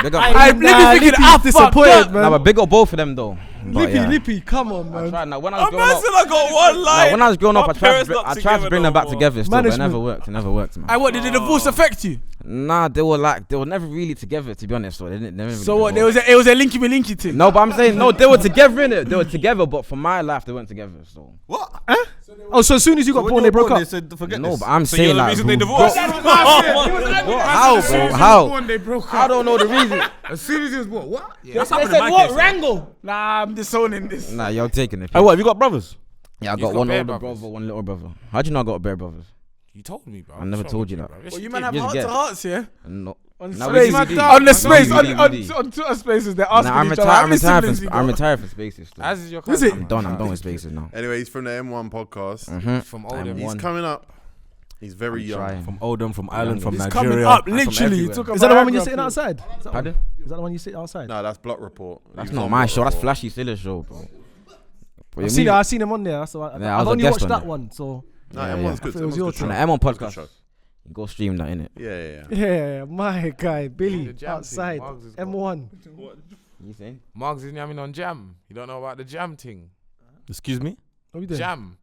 Big up, I Nah, Lippy thinking, Lippy's disappointed, disappointed, man. nah, but big up both of them though. But yeah. Lippy, come on, I man. tried. Now when I was growing up, I got one line. when I was growing up, My I tried parents to not I tried to together bring no them back more. together. Still, but it Management. never worked. It never worked, man. I what did the divorce affect you? Nah, they were never really together, to be honest. So they didn't. They never really So what? divorced. It was a linky me linky thing. No, but I'm saying no. They were together in it. They were together, but for my life, they weren't together. So What? Oh, so as soon as you got born, they broke up. They said, forget no, this. but I'm So saying you're the like, reason they bro, divorced? how, bro? How? They broke I up. don't know the reason. As soon as he was born, what? Yeah. That's They happened said in my what? case. Wrangle? Nah, I'm disowning this. Nah, you're taking it. Hey, what? Have you got brothers? Yeah, I He's got got one bare older brothers. brother, one little brother. How'd you know I got bare brothers? You told me, bro. I never What's told wrong you with that. bro? Yes, Well, you you man did. have Just heart get- to hearts, yeah? No. On Nah, space, we did. on the space, We did. on Twitter spaces, they're asking Nah, I'm each other. How many retired. siblings you I'm got? retired from spaces. Still. As is your Is cousin. it? I'm done with spaces now. Anyway, he's from the M1 podcast. Mhm. From I'm Oldham. He's one. coming up. He's very young. Trying. From Oldham, from Ireland, from He's Nigeria. coming up, from literally. He everywhere. took a Is that the one when you're Viagra sitting pill. outside? Is that Pardon? Is that the one you sit outside? No, that's Block Report. That's He was not on my Block show. That's Report. Flashy Siller's show, bro. But I've you seen it. mean- I've seen him on there. So Yeah, I I've was a only guest watched on that there. one. So No, Yeah, M1's yeah. good. I thought it was M1's your good show. On show. the M1 Good podcast. show. You go stream that, innit? Yeah. yeah, my guy Billy The jam outside thing, Margs has got- M1. You think? Margs is yamming on jam. You don't know about the jam thing. Excuse me? What we doing? Jam.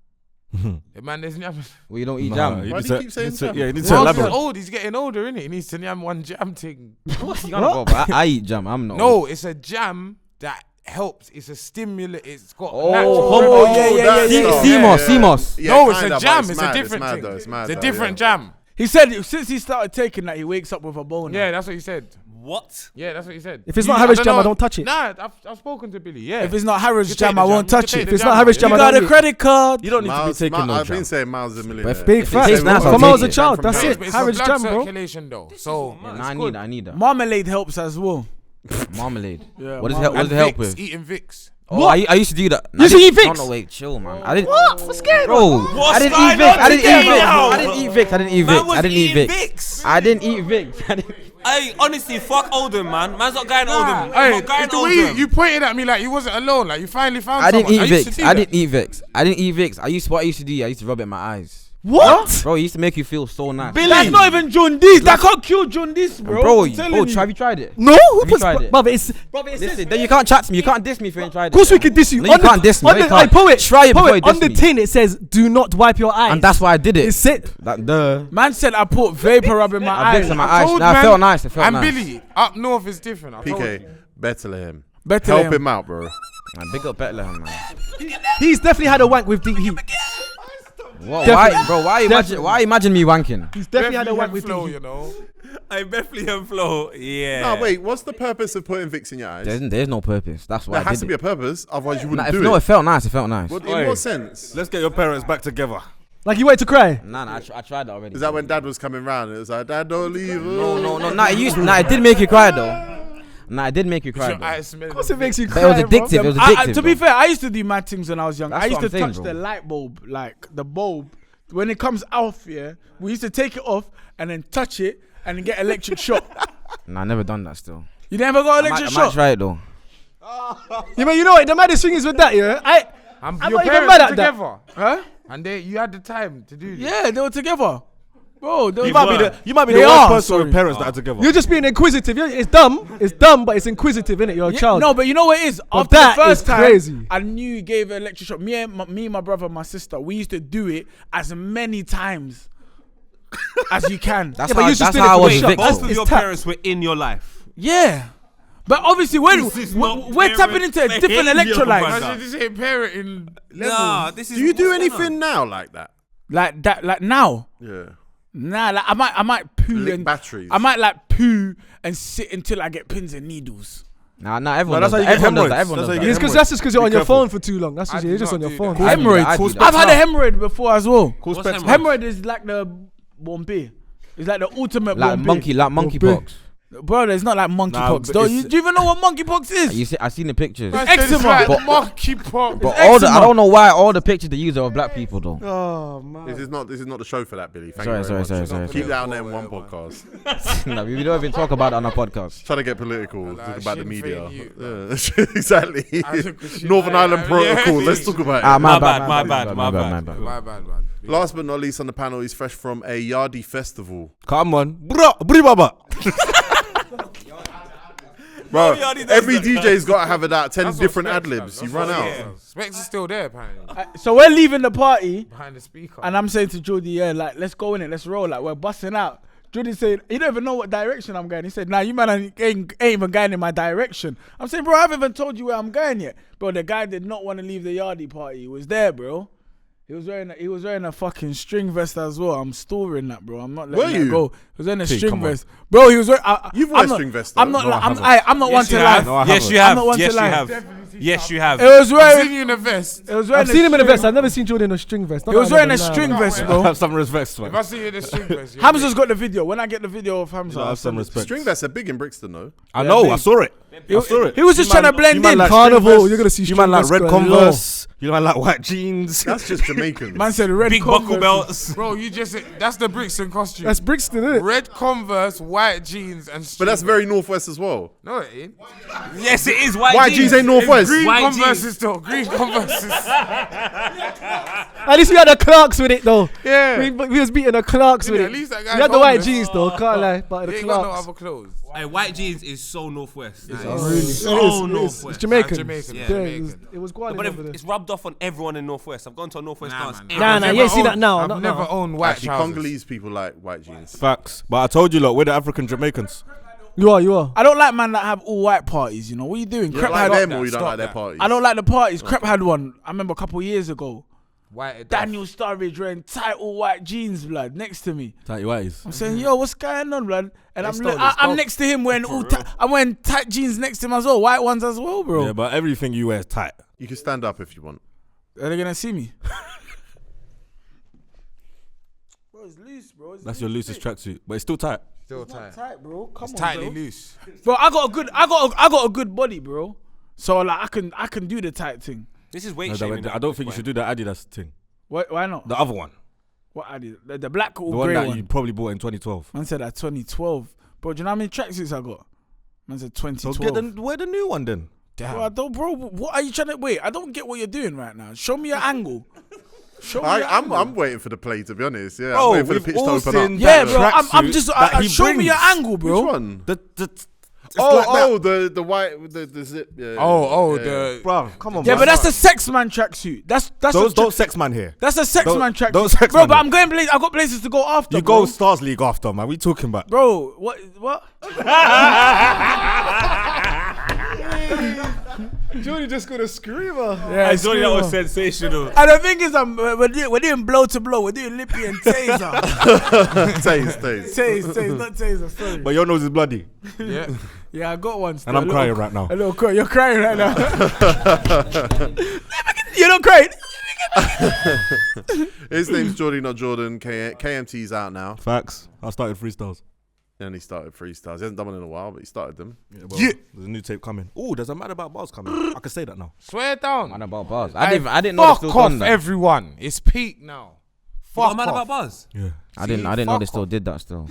The man is yamming. Well, you don't eat Nah, jam. you Why need do you to- keep saying need to- jam? Yeah, you need to Margs is elaborate. old. He's getting older, innit? He needs to yam one jam thing. What? I eat jam. I'm not. No, it's a jam that helps. It's a stimulant. It's got Oh, natural. oh, that stuff. CMOS. Yeah, No, it's kinda, a but jam. It's a mad, different mad thing. though, it's mad It's a though, different yeah. jam. He said since he started taking that, he wakes up with a boner. Yeah, that's what he said. What? Yeah, that's what he said. If it's not Harris jam, I don't touch it. Nah, I've spoken to Billy. Yeah. If it's not Harris You jam, take I the won't jam. You touch take it. the If it's not Harris yeah. jam, You I got don't a eat. credit card. You don't need to be Miles, taking no I've jam. been saying Miles is a millionaire. Big If it facts. tastes nice, I'll From when I was a take it. child, From that's Harris. it. But it's Harris for blood jam, bro. circulation though. So Yeah, nah, I need that. Marmalade helps as well. Marmalade. Yeah, What does marmalade. it and help Vicks, with? eating Vicks. Oh, I used to do that. You used to eat Vicks? No, wait, chill, man. I didn't. What? What's scared? Bro, What's I didn't going eat Vicks. on I didn't today eat Vicks. now? I didn't eat Vicks. I didn't eat Man Vicks. was I didn't eat eating Vicks. Vicks. I didn't eat Vicks. I didn't. Hey, honestly, fuck Oldham, man. Man's not going Oldham. Hey, I'm not going it's the way Oldham. you pointed at me like you wasn't alone. Like you finally found I didn't someone. eat used to Vicks. do I that. didn't eat Vicks. I didn't eat Vicks. What I used to do, I used to rub it in my eyes. What? Bro, it used to make you feel so nice. That's not even jaundice. That can't cure jaundice, bro. Bro, I'm telling you. have you tried it? No, who Have you puts? tried it? Brother, it's. Listen, then you can't chat to me. You can't diss me if you ain't tried it. Of course we can diss you. No, you can't diss me. On No, the, you can't. poet, Try it before you poet, on diss the me. tin it says, "Do not wipe your eyes." And that's why I did it. It's it. Man said I put vapor rub in my I eyes. Vicks in my I eyes. told Nah, it man- felt nice. It felt And nice. Billy, up north is different. I told PK, you. Bethlehem. Bethlehem. Help him out, bro. Man, big up Bethlehem, man. He's definitely had a wank with deep heat. What, Definitely. why imagine me wanking? He's definitely had a wank Bethlehem with deep flow, heat. you know. I Bethlehem flow. Yeah. No, wait. What's the purpose of putting Vicks in your eyes? There's no purpose. That's why There I has did to be it. a purpose, otherwise you wouldn't Nah, do no, it. it felt nice. It felt nice. In Oi. what sense? Let's get your parents back together. Like you went to cry. Nah, I tried that already. Is that when Dad was coming round? It was like, Dad, don't leave. No. It did make you cry though. Nah, it did make you cry. Your Though. eyes smell Of course it makes you But cry. it was bro. addictive. It was addictive. To be bro. fair, I used to do mad things when I was young. That's I used what to I'm saying, touch bro. the light bulb, like the bulb. When it comes off, yeah, we used to take it off and then touch it and then get electric shock. Nah, I never done that still. You never got I electric might shock? try it though. Yeah, but you know what? The maddest thing is with that, yeah. I'm your not even parents mad were at that. together, Huh? and you had the time to do this. Yeah, they were together. Bro, they You might be They the worst are, person sorry. with parents that are together. You're just being inquisitive. It's dumb. It's dumb, but it's inquisitive, innit? You're a child. No, but you know what it is? But After that the first is time, crazy. I knew you gave an electric shock. Me, my brother, my sister, we used to do it as many times as you can. That's Yeah, but how, you just that's did how it I for was the with shot. Vicks. Both though. of It's your tap. parents were in your life. Yeah. But obviously, This is not we're tapping into a different behavior, electrolyte. brother. Imagine this ain't parenting levels. Nah, this is. Do you do what's going on? anything now like that? Like that, like now. Yeah. Nah, like I might poo Lick and batteries. I might like poo and sit until I get pins and needles. Nah, everyone that's does how you that. get Everyone does hemorrhoids. that. Everyone That's does how that. you It's get because that's just because you're Be on your careful. phone for too long. That's I just do you're just not on your do phone. that. Cool. Hemorrhoid. I do that. I've had a hemorrhoid before as well. Cause What's pets, hemorrhoid? Hemorrhoid is like the bombe. It's like the ultimate Like bombe. monkeypox. Bro, it's not like monkeypox. but Don't it's- you? Do you even know what monkeypox is? I seen the pictures. Eczema. Like But- monkeypox. But all the, I eczema. don't know why all the pictures they use are of black people though. Oh man. This is not the show for that, Billy. Thank Sorry, you very sorry, much. sorry. Keep that on there in one podcast. No, we don't even talk about it on our podcast. Trying to get political, Nah, talk about the Sinn media. Féin you, Yeah, exactly. I took the shit Northern out. Ireland Yeah. Protocol. Let's talk about it. Ah, My bad, my bad. My bad, man. Last but not least on the panel, he's fresh from a Yardie festival. Come on, bri baba. Bro, Yardie does every that. DJ's got to have about 10 That's what different Specs ad libs. does. You That's run what- out. yeah. Specs is still there, apparently. So we're leaving the party, Behind the speaker. and I'm saying to Jordy, yeah, like let's go in it, let's roll, like we're busting out. Jordy said, he don't even know what direction I'm going. He said, nah, you man ain't even going in my direction. I'm saying, bro, I haven't even told you where I'm going yet. Bro, the guy did not want to leave the Yardie party. He was there, bro. He was wearing a fucking string vest as well. I'm storing that, bro. I'm not letting Were that you? go. He was wearing a T, string come on. vest, bro. He was wearing. You've I'm worn a not- string vest, I'm though. not. No, I I'm not one Yes, to you lie. have. No, I Yes, haven't. you I'm have. not one Yes, to you lie. have. Yes, you have. It was I've wearing. seen you in a vest. It was wearing. I've seen him in a string- vest. I've never seen Jordan in a string vest. He was wearing a string vest, bro. Have some respect, man. If I see you in a string vest, you're Hamza's got the video. When I get the video of Hamza, I'll Have some send it. respect. String vests are big in Brixton, though. I know. I saw it. I saw it. He was just You man- trying to blend you man in. like Carnival, string vests. you're gonna see You man like string red vests galore. Converse. You man like white jeans. That's just Jamaicans. Man said red Big Converse. buckle belts. Bro, you just that's the Brixton costume. That's Brixton, isn't it? Red Converse, white jeans, and But that's very Northwest as well. no, it ain't. Yes, it is white. White jeans ain't Northwest. Green White Converses though. Green Converses. At least we had the Clarks with it though. Yeah. We was beating the Clarks with Yeah, it. at least that We guy's had the white homeless. jeans though. Can't lie, but They the ain't got no Clarks. other clothes. Hey, white jeans is so northwest. It's Really? So It is. northwest. It's Jamaican. Jamaican. Yeah. Yeah, it was Guan But over there. it's rubbed off on everyone in northwest. I've gone to a northwest Nah, dance. man. Nah, I've nah, never you ain't see that owned- now, I've not never now. owned white Actually, trousers. Congolese people like white jeans. Facts. But I told you, look, we're the African Jamaicans. You are. I don't like man that have all white parties. You know what are you doing? You Crep don't like had. them or you don't Stop like their that. parties? I don't like the parties. Crep had one. I remember a couple years ago. White Daniel Sturridge wearing tight all white jeans, blood, next to me. Tight whiteys. I'm saying, yo, what's going on, blood? And stole I'm this. next to him wearing I'm wearing tight jeans next to him as well, white ones as well, bro. Yeah, but everything you wear is tight. You can stand up if you want. Are they gonna see me? Bro, it's loose, bro. It's That's your loosest tracksuit, but it's still tight. Still tight. tight, bro. Come It's on, tightly bro. loose. Bro, I got a good body, bro. So like I can do the tight thing. This is weight No, shaming. I don't think you should do the Adidas thing. Why not? The other one. What I did? The black or The one grey that one. you probably bought in 2012. Man said that 2012. Bro, do you know how many tracksuits I got? Man said So 2012. wear the new one then. Bro, I don't, bro. What are you trying to wait? I don't get what you're doing right now. Show me your angle. Show me your angle. I'm waiting for the play, to be honest. Yeah, Bro, I'm waiting for the we've pitch to all open seen up. Yeah, that bro. I'm tracksuit just. that he Show me your brings. angle, bro. Which one? It's like The white, the zip. Yeah, The bro, come on, Yeah, man. but that's a sex man tracksuit. That's Don't sex man here. That's a sex don't- man tracksuit. don't sex bro, man but it. I'm going places. I've got places to go after. You bro. go Stars League after, man. We talking about? Bro. What? Jordy just got a screamer. Yeah, I thought that was sensational. And the thing is, we're doing blow to blow. We're doing lippy and taser. Taste. Taser, not taser. Sorry. But your nose is bloody, Yeah. Yeah, I got one. and I'm crying right now. A little cry. You're crying right now. You're not crying. His name's Jordy, not Jordan. KMT's out now. Facts. I started freestyles. And he started freestyles. He hasn't done one in a while, but he started them. Yeah. There's a new tape coming. Oh, there's a Man About Bars coming. I can say that now. Swear down. Man about bars. I didn't know they Fuck still off, done that. everyone. It's peak now. What, Fuck a man off. about buzz? Yeah. I didn't know they still did that still.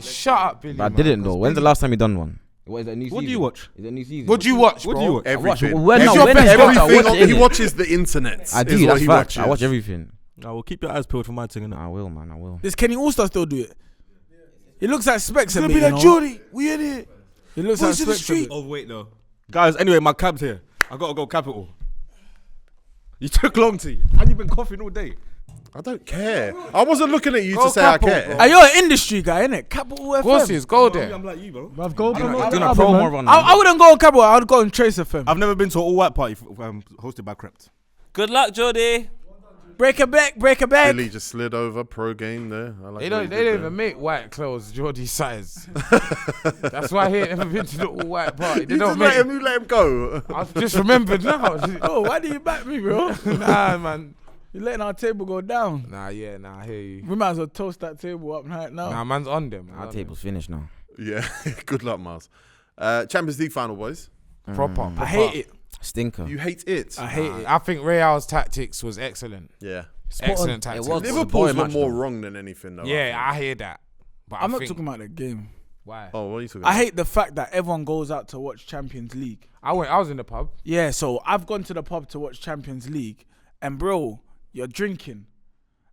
Shut up, Billy. But I man, didn't though. 'cause When's the Billy- last time you done one? What is that new season? What do you watch? Is it a new season? What do you watch, What bro? do you watch? Everything. When It's no, your when best ever I watch Everything. He it. watches the internet. I is do. what That's he facts. I watches. watch everything. I will keep your eyes peeled for my thing, innit? I will, man. I will. Does Kenny Allstar still do it? He looks like Specs a bit, Be you like, know? Jordy, we in here. He looks like Boys in the Specs a bit. street. Oh, wait, no. Guys, anyway, my cab's here. I gotta go Capital. You took long to. And you've been coughing all day. I don't care. I wasn't looking at you Go to say couple, I care. bro. Are you an industry guy, innit? Capital FM. Of course, he's go there. I'm like you, bro. I've got Doing promote a the album, promo man. run. I wouldn't go on Capital. I would go on Trace FM. I've never been to an all-white party hosted by Crept. Good luck, Jordy. Break a back. Billy just slid over pro game there. I like They what don't he did even there. make white clothes Jordy size. That's why he ain't never been to the all white party. They You don't just make. you let him go. I've just remembered now. Oh, why do you back me, bro? Nah, man. You're letting our table go down. Nah, I hear you. We might as well toast that table up right now. Nah, man's on them. Our table's finished now. Yeah, good luck, Miles. Champions League final, boys. Proper. I hate it. Stinker. You hate it. I hate it. I think Real's tactics was excellent. Yeah. Excellent tactics. was. Liverpool's boy were match, more though. wrong than anything, though. Yeah, I hear that. But I'm I not think, talking about the game. why. Oh, what are you talking I about? hate the fact that everyone goes out to watch Champions League. I was in the pub. Yeah, so I've gone to the pub to watch Champions League, and bro, you're drinking,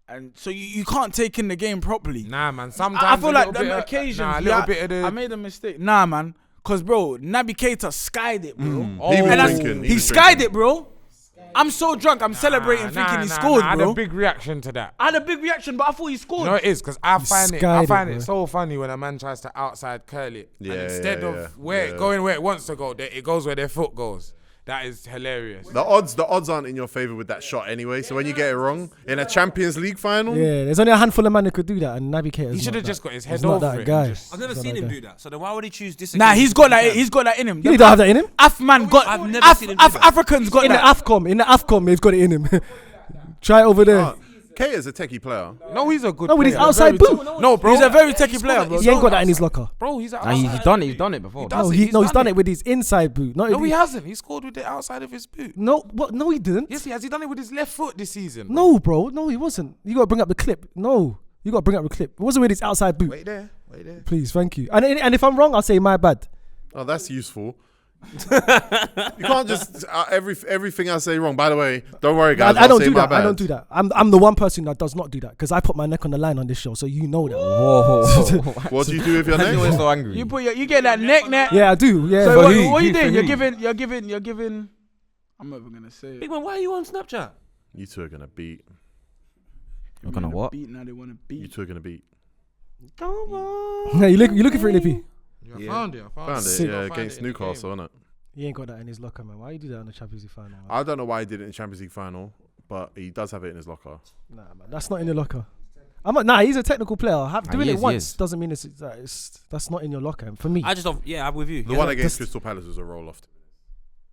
and so you can't take in the game properly. Nah, man. Sometimes I feel a like little bit them of- occasions. Nah, a yeah, little bit of the. I made a mistake. Nah, man, cause bro, Naby Keita skied it, bro. He was And that's- drinking. He was skied drinking. it, bro. I'm so drunk. I'm celebrating, thinking he scored, I had bro. a big reaction to that. I had a big reaction, but I thought he scored. You know it is because I find skied it it, so funny when a man tries to outside curl it, Yeah, and instead yeah, of yeah. going where it wants to go, it goes where their foot goes. That is hilarious. The odds aren't in your favor with that shot anyway. So when you get it wrong in a Champions League final, Yeah, there's only a handful of men who could do that, and Naby Keita. He should have just got his head He's not over that it. guy. and just- I've never He's seen not him that do that. So then why would he choose this? Nah, occasion he's to got do that. He's got that in him. You don't have that in him. Afman got. I've never seen him do that. Africans got In the that. AFCOM, he's got it in him. Try it over there. Keita's a techie player. No, he's a good. No, with his player. outside Very boot. No, bro. He's a very techie player, bro. He ain't got that in his locker. Bro, he's a Nah, he's done it. He's done it before. does No, it. he's done done it with his inside boot. Not No, with he his- hasn't. He scored with the outside of his boot. No, what? No, he didn't. Yes, he has. He done it with his left foot this season. No, bro. No, he wasn't. You got to bring up the clip. No, you got to bring up the clip. It wasn't with his outside boot. Wait there. Please, thank you. And if I'm wrong, I'll say my bad. Oh, that's useful. You can't just everything I say wrong. By the way, don't worry, guys. I don't I'll say do my that. bad. I don't do that. I'm the one person that does not do that because I put my neck on the line on this show, so you know that. Whoa. What do you do with your Why are you always neck? so angry? You get that neck. Yeah, I do. Yeah. So For what, who? what are you Who doing? for You're who? giving. I'm not even gonna say it. Big man, why are you on Snapchat? You two are gonna beat. You're gonna what? Beat now. They want to You beat. two are gonna beat. Yeah, you looking for it, Lippy? I found it. Found it. Sick. Yeah, Find against it in the Newcastle, innit? He ain't got that in his locker, man. Why you do that on the Champions League final? Man? I don't know why he did it in Champions League final, but he does have it in his locker. Nah, man, that's not in your locker. He's a technical player. Doing he it is, he once is. doesn't mean that's not in your locker. For me, I just don't. Yeah, I'm with you. The Yeah. one against Crystal Palace was a roll off.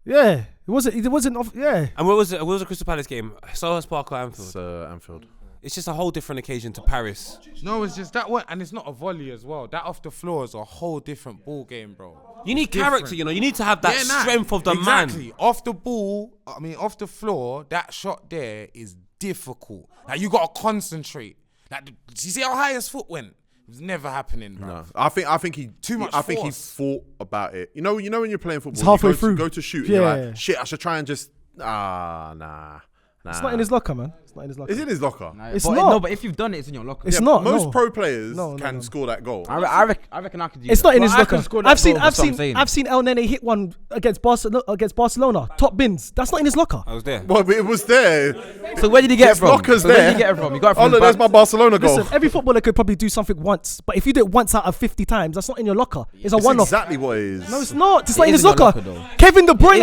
yeah, it wasn't off. Yeah, And what was it? What was the Crystal Palace game? Selhurst Park or Anfield? It's Anfield. It's just a whole different occasion to Paris. No, it's just that one, and it's not a volley as well. That off the floor is a whole different ball game, bro. You need character, you know. You need to have that strength of the man. Exactly. Off the ball, off the floor, that shot there is difficult. Like, you got to concentrate. Like, you see how high his foot went? It was never happening, bro. No, I think he Too much I think he force. thought about it. You know when you're playing football, It's halfway you through. go to shoot. Yeah. You're like, shit, I should try and just nah. It's not in his locker, man. It's not in his locker. Is it in his locker? It's but, not. No, but if you've done it, it's in your locker. It's not. Most no. pro players No. can score that goal. I reckon I could do It's that. not in his I locker. can score that I've seen goal. I've seen El Nene hit one against Barcelona. Top bins. That's not in his locker. I was there. Well, but it was there. So where did he get it His from? locker's Where there. did he get it from? You got it from Oh, his look, there's back? my Barcelona goal. Listen, every footballer could probably do something once, but if you do it once out of 50 times, that's not in your locker. It's a It's one-off. exactly what it is. No, it's not. It's It not in is his in your locker. locker, though. Kevin De Bruyne It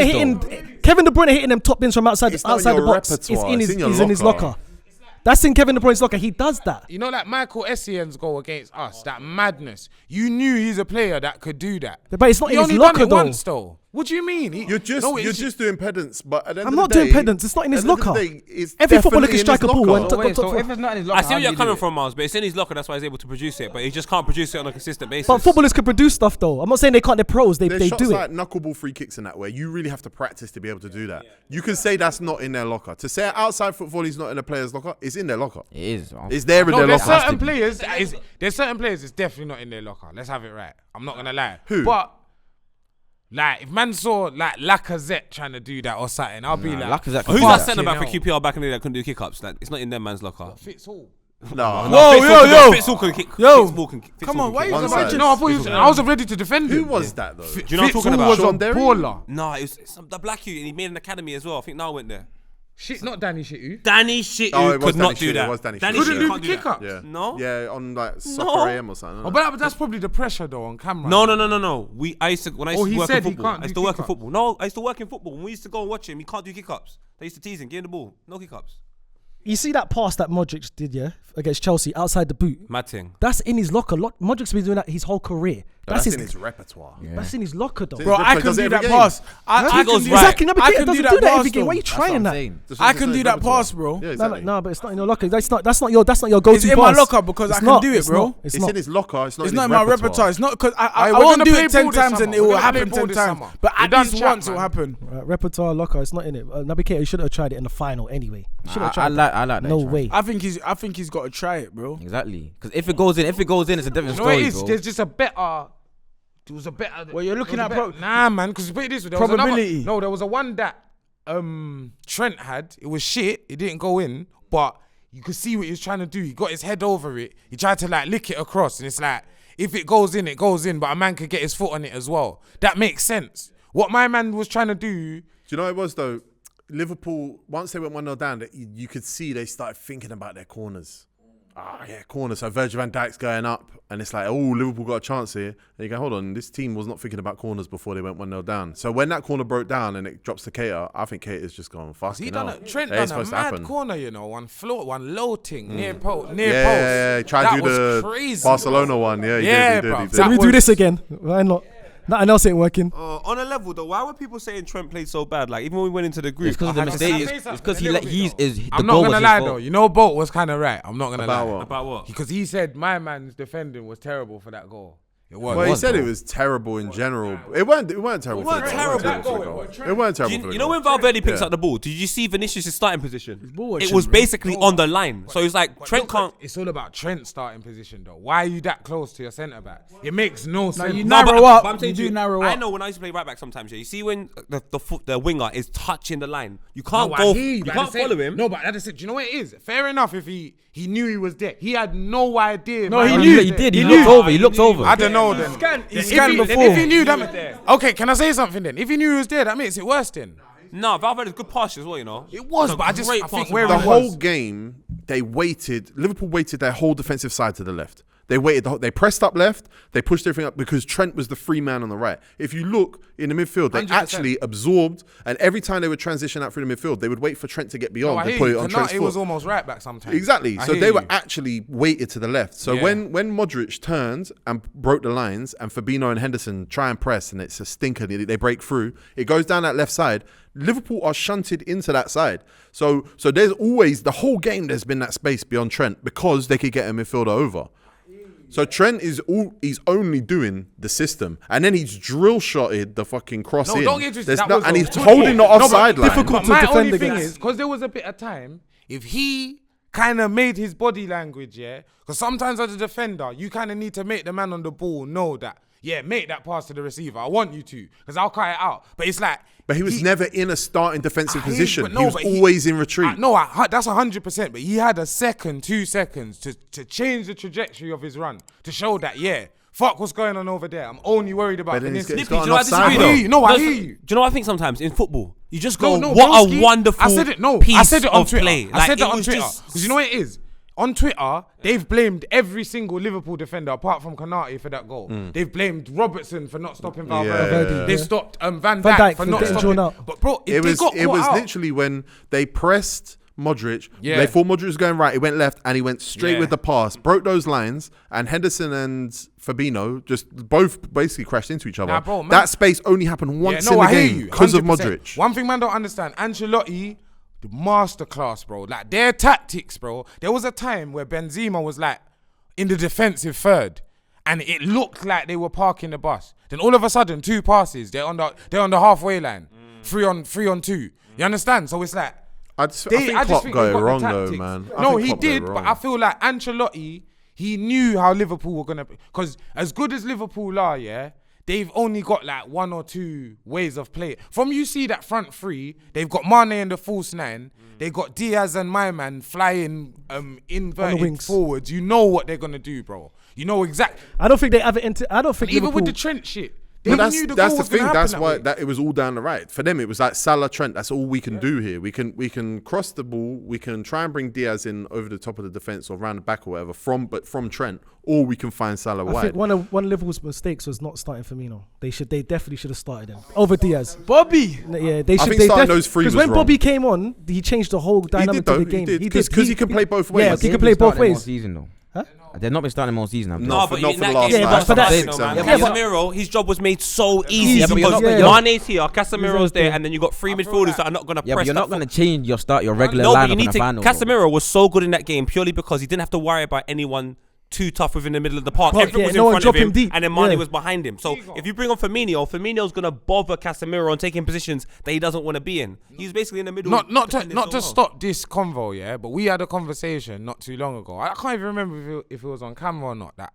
is, hitting them top bins from outside It's not outside in the your box. It's repertoire. in It's his in your he's in his locker. locker. That's in Kevin De Bruyne's locker. He does that. You know, like Michael Essien's goal against us, that madness. You knew he's a player that could do that. But it's not He in his only locker done it though. once, though. What do you mean? You're just doing pedants, but at the end I'm of not the doing day, pedants. It's not in his at the end of the locker. day, it's Every footballer definitely can strike a in his ball. locker. And So wait, so if it's not in his locker, I see how where do you're you coming do from, Miles, but it's in his locker. That's why he's able to produce it. But he just can't produce it on a consistent basis. But footballers can produce stuff though. I'm not saying they can't. They're pros. They There's shots do like it. knuckleball free kicks in that way. You really have to practice to be able to do that. You can say that's not in their locker. To say outside football is not in a player's locker, it's in their locker. It is. Man. It's there in No, their there's locker. certain players. There's certain players. It's definitely not in their locker. Let's have it right. I'm not gonna lie. Who? But like, if man saw like Lacazette trying to do that or something, I'll be like, Lacazette can Who's do that that. centre back for Fucking QPR back in the day that couldn't do kick-ups? Like, it's not in their man's locker. Fits all. No, Whoa, Fitz all can kick. Yo. Fitz all can kick. Come on, why you One talking side. about No, I thought he was. I was ready to defend him. Who was that though? Do you know what I'm talking Fitz about? was a Sean Derry? baller. No, it's the black youth, and he made an academy as well. I think now went there. Shit, not Danny Shitu. Danny Shitu Oh, it was could not Danny do Shitu, that. it was Danny Danny Shitu. Shitu Couldn't do can't the do that. kick-up. Yeah. No? Yeah, on like Soccer No. AM or something. Oh, but that's probably the pressure though on camera. No. I used to Oh, work he in said he football. can't I used do to work in kick-ups. football. No, I used to work in football. When we used to go and watch him, he can't do kick-ups. They used to tease him, give him the ball, no kick-ups. You see that pass that Modric did, yeah, against Chelsea outside the boot. Mad thing. That's in his locker. Modric's been doing that his whole career. That's in his repertoire. That's in his locker though. Bro, I can Does it do every that game? pass. I He can goes do right. Exactly. No, but I he can doesn't do do that that every pass game. Why are you though. trying that? I can do that pass, bro. Yeah, No, exactly. no, but it's not in your locker. That's not your go-to It's in pass. my locker because It's I can not, do it, it's bro. not, It's It's not. in his locker. It's not It's in not his in my repertoire. repertoire. It's not because I Alright, we're won't gonna do play it 10 ball this times and summer. it will We're gonna happen play 10 ball this times. summer. But We at done least chat, once it will man. happen. Repertoire locker. It's not in it. Naby Keita should have tried it in the final anyway. Should have I tried. like that. No try. way. I think he's got to try it, bro. Exactly. Because if it goes in, it's a different You know what story, it is? bro. There's just a better. There was a better. Well, you're looking there was at a better- Nah, man. Because put it this way, there was Probability. another, there was a one that Trent had. It was shit. It didn't go in, but you could see what he was trying to do. He got his head over it. He tried to like lick it across, and it's like if it goes in, it goes in. But a man could get his foot on it as well. That makes sense. What my man was trying to do. Do you know what it was though? Liverpool, once they went 1-0 down, you could see they started thinking about their corners. Corners. So Virgil van Dijk's going up, and it's like, oh, Liverpool got a chance here. And you go, hold on, this team was not thinking about corners before they went 1-0 down. So when that corner broke down and it drops to Keita, I think Keita's just gone fucking He done hell. Trent That ain't done a supposed to mad happen. corner, you know, one low thing near post. Yeah, try That to do was the crazy, Barcelona bro. one. Yeah, he Yeah, did. bro. He did. So That we do was- this again. Why not? Nothing else ain't working. On a level though, why were people saying Trent played so bad? Like even when we went into the group, It's because of the I had to mistake. say- It's because the I'm goal not was gonna his lie fault. though. You know, Bolt was kind of right. I'm not gonna About lie. what? About what? Because he said my man's defending was terrible for that goal. It was. Well, he was, said bro. it was terrible in general. It weren't terrible. weren't for the goal. terrible. It weren't terrible for the goal. It weren't terrible for the You know goal. when Valverde picks Yeah. up the ball, did you see Vinicius' starting position? ball It watching, was bro. basically on the line. So it's like Trent can't. It's all about Trent's starting position though. Why are you that close to your centre back? It makes no sense. you No, narrow up. I'm saying You to do narrow I up. know when I used to play right back sometimes. Yeah, you see when the winger is touching the line, you No, can't I go. hear You but can't at the same- follow him. No, but at the same, do you know what it is? Fair enough if he knew he was there. He had no idea. No, man. he He knew. did. He did. He He looked knew. over. He looked over. I don't know then. He If scanned then before. If he knew that, okay, can I say something then? If he knew he was there, that makes it worse then. No, Valverde's good pass as well. You know. It was, It's a but I just great I think pass where from The it Valverde. whole game, Liverpool waited their whole defensive side to the left. They waited. They pressed up left. They pushed everything up because Trent was the free man on the right. If you look in the midfield, they 100%. actually absorbed. And every time they would transition out through the midfield, they would wait for Trent to get beyond I and hear put you. it on Konate Trent's was foot. almost right back sometimes. Exactly. I So hear they were you. actually weighted to the left. So Yeah. when Modric turned and broke the lines, and Fabinho and Henderson try and press, and it's a stinker, they break through. It goes down that left side. Liverpool are shunted into that side. So there's always the whole game. There's been that space beyond Trent because they could get a midfielder over. So Trent he's only doing the system, and then he's drill shotted the fucking cross in. Don't get twisted. And he's holding the offside line. difficult to My defend only thing against. is, because there was a bit of time, if he kind of made his body language, because sometimes as a defender, you kind of need to make the man on the ball know that, make that pass to the receiver. I want you to, because I'll cut it out. But it's like... But he was never in a starting defensive position. but He was always in retreat. That's 100%. But he had 2 seconds to change the trajectory of his run, to show that, fuck what's going on over there. I'm only worried about... But then he's Snippy, got do an you know what I offside. disagree I hear you. No, I hear you. Do you know what I think sometimes in football? You just go, No, what broski, a wonderful I said it, piece I said it on of Twitter. play. I said Like, that on was Twitter. just- Because you know what it is? On Twitter, they've blamed every single Liverpool defender apart from Konate for that goal. They've blamed Robertson for not stopping Valverde. Yeah. They stopped Van Van Dijk Dijk for for not getting stopping. drawn out. But bro, It was out. literally when they pressed Modric. Yeah. They thought Modric was going right. He went left, and he went straight with the pass. Broke those lines, and Henderson and Fabinho just both basically crashed into each other. Nah, bro, man. That space only happened once in the I hear game you, because of 100%. Modric. One thing man don't understand, Ancelotti, the masterclass, bro. Like their tactics, bro. There was a time where Benzema was like in the defensive third, and it looked like they were parking the bus. Then all of a sudden, 2 passes, they're on the halfway line, 3 on 2. You understand? So it's like I think Klopp got it wrong though, man. No, he did, but I feel like Ancelotti, he knew how Liverpool were gonna, because as good as Liverpool are, they've only got like 1 or 2 ways of playing. From you see that front 3, they've got Mane in the false 9. They got Diaz and my man flying inverted forwards. You know what they're gonna do, bro. You know exactly. I don't think they ever I don't think Even Liverpool, with the Trent shit. They But knew that's goal the was thing. gonna That's happen why that way. it was all down the right. For them, it was like Salah, Trent. That's all we can do here. We can cross the ball. We can try and bring Diaz in over the top of the defense or around the back or whatever from Trent, or we can find Salah I wide. think one of Liverpool's mistakes was not starting Firmino. They definitely should have started him over Diaz. Bobby. Yeah, they should. think starting those 3 was because when wrong. Bobby came on, he changed the whole dynamic of the game. He did because he can play both ways. Yeah, he can play both All ways. season, though. Huh? They've not been starting him all season. No, No, for- but not in for the that last game, Yeah, five, but for that- six, man. seven. Yeah, but- Casemiro, his job was made so easy Easy because because- Mane's here, Casemiro's there, and then you got 3 midfielders that are not going to Yeah, press. but you're not that going to change your regular No, lineup but you in need the to. final. though. Casemiro was so good in that game purely because he didn't have to worry about anyone too tough within the middle of the park. Park, Everyone yeah, was no in one front drop of him him, deep. and then Mane Yeah. was behind him. So if you bring on Firmino's going to bother Casemiro and take him positions that he doesn't want to be in. He's basically in the middle. Not to defending so well. stop this convo, but we had a conversation not too long ago. I can't even remember if it was on camera or not, that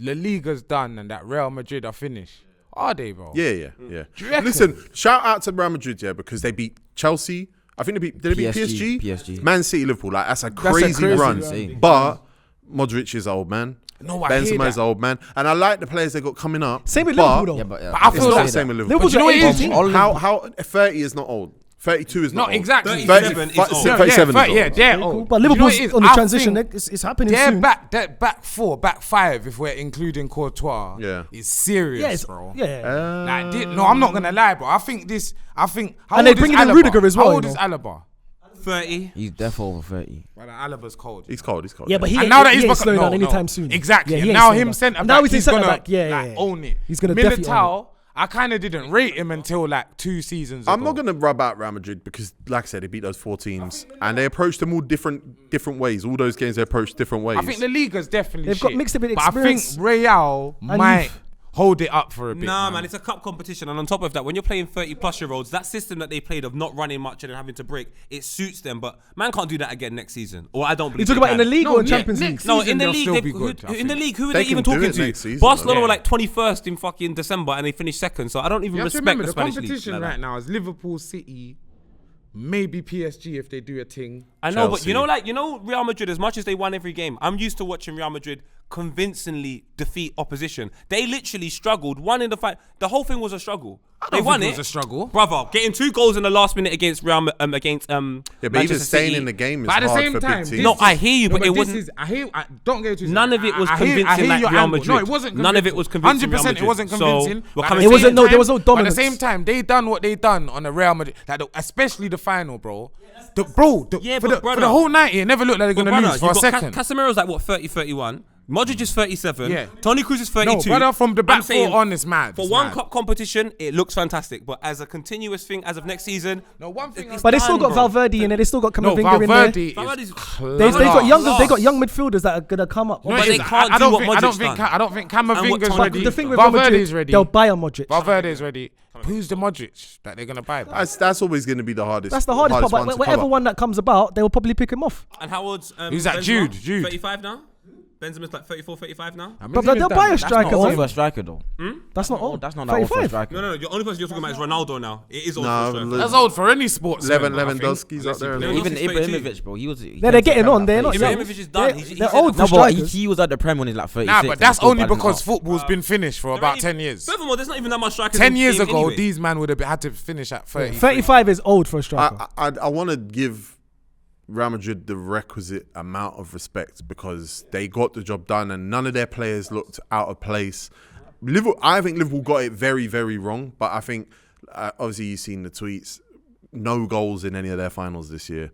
La Liga's done and that Real Madrid are finished. Are they, bro? Yeah. Do you reckon? Listen, shout out to Real Madrid, because they beat Chelsea. I think did they beat PSG? PSG. Man City, Liverpool. Like that's a crazy run. run. But Modric is old man. No, I hear Benzema's that. old man, and I like the players they got coming up. Same with but Liverpool though. Yeah, but I It's feel not like the same with Liverpool. Liverpool's But you know an what it is? 18. How 30 is not old. 32 is not Not old. exactly. 37 is old. 37 is old. they're Cool. old. But You know what Liverpool's it is? on the I transition. think It's happening Their soon. back 4, back 5, if we're including Courtois, is serious, Yeah, it's, bro. yeah. Like, no, I'm not gonna lie, bro. I think. How And old they is bringing in Alaba? Rudiger as well, How old you is know. Alaba? 30. He's definitely over 30. Well, Alaba's cold. He's cold. Yeah, but he And ain't, now that he he's ain't become- slowing down no, anytime soon. Exactly. Yeah, And he ain't now slowing him down. centre Now back, he's gonna centre back. Yeah, like, yeah. own it. He's gonna definitely own Militao, I kind of didn't rate him until like 2 seasons ago. I'm not going to rub out Real Madrid because, like I said, they beat those 4 teams and they approached them all different ways. All those games they approached different ways. I think the Liga's definitely They've got shit. mixed a bit of But I think experience Real and might youth. hold it up for a bit. Nah, man, it's a cup competition, and on top of that, when you're playing 30-plus-year-olds, that system that they played of not running much and then having to break, it suits them. But man can't do that again next season, or I don't You believe. talk they about in the can. league No, or in yeah, Champions League? next No, season in the they'll league, still they, be good, I in the think. league, who are They they even can do talking it to? next season, Barcelona though. were like 21st in fucking December, and they finished second. So I don't even You have to respect remember the the Spanish competition league. like right that. now is Liverpool, City, maybe PSG if they do a thing. I know, but Chelsea. you know, Real Madrid. As much as they won every game, I'm used to watching Real Madrid convincingly defeat opposition. They literally struggled. One in the fight. The whole thing was a struggle. They won it it. was a struggle. Brother, getting 2 goals in the last minute against Yeah, but Manchester even staying City. in the game is But at the hard same for time, big this teams. No, I hear you, No, but it this wasn't. is, don't get it twisted. None of it was I hear convincing like your Real angle. Madrid. No, it wasn't. None of it was convincing Real 100%, Madrid. it wasn't So, convincing. we're But at coming the to- same there was no time- But at dominance. the same time, they done what they done on the Real Madrid, like especially the final, bro. For the whole night, it never looked like they're gonna lose for a second. Casemiro's like what 30, 31. Modric is 37. Yeah. Toni Kroos is 32. No, brother, from the I'm back saying, four on, it's mad. For It's one mad. cup competition, it looks fantastic. But as a continuous thing, as of next season, No, one thing. But they still got Valverde in there. They still got No, Camavinga in there. Valverde Valverde's- is They got young. class. They got young midfielders that are gonna come up. But they can't do what Modric's done. I don't think And what Camavinga's Toni ready. The thing with Real Valverde's Madrid, ready. they'll buy a Modric. Valverde's ready. Who's the Modric that they're gonna buy? Bro? That's always going to be the hardest. That's the hardest part. one But to whatever cover. one that comes about, they will probably pick him off. And how old's Who's that? Benzema? Jude. 35 now? Benzema's like 34, 35 now? I mean, But he's they'll done buy a that. That's striker. not old though. for a striker though. That's not old. That's not that old for a 35. striker. No. The only person you're talking about is Ronaldo now. It is old Nah, for a striker. That's old for any sports. Lewandowski's up there. as well. Lewandowski's Even 32. Ibrahimovic, bro. He was. Yeah, they're getting on. They're not young. Ibrahimovic is done. They're old for No, but strikers. he was at the Prem when he's like 36. Nah, but and that's still only balling because out. football's been finished for about 10 years. Furthermore, there's not even that much strikers. 10 in years the ago, game anyway. these man would have had to finish at 30. 35 is old for a striker. I want to give Real Madrid the requisite amount of respect because they got the job done and none of their players looked out of place. I think Liverpool got it very, very wrong, but I think obviously you've seen the tweets. No goals in any of their finals this year.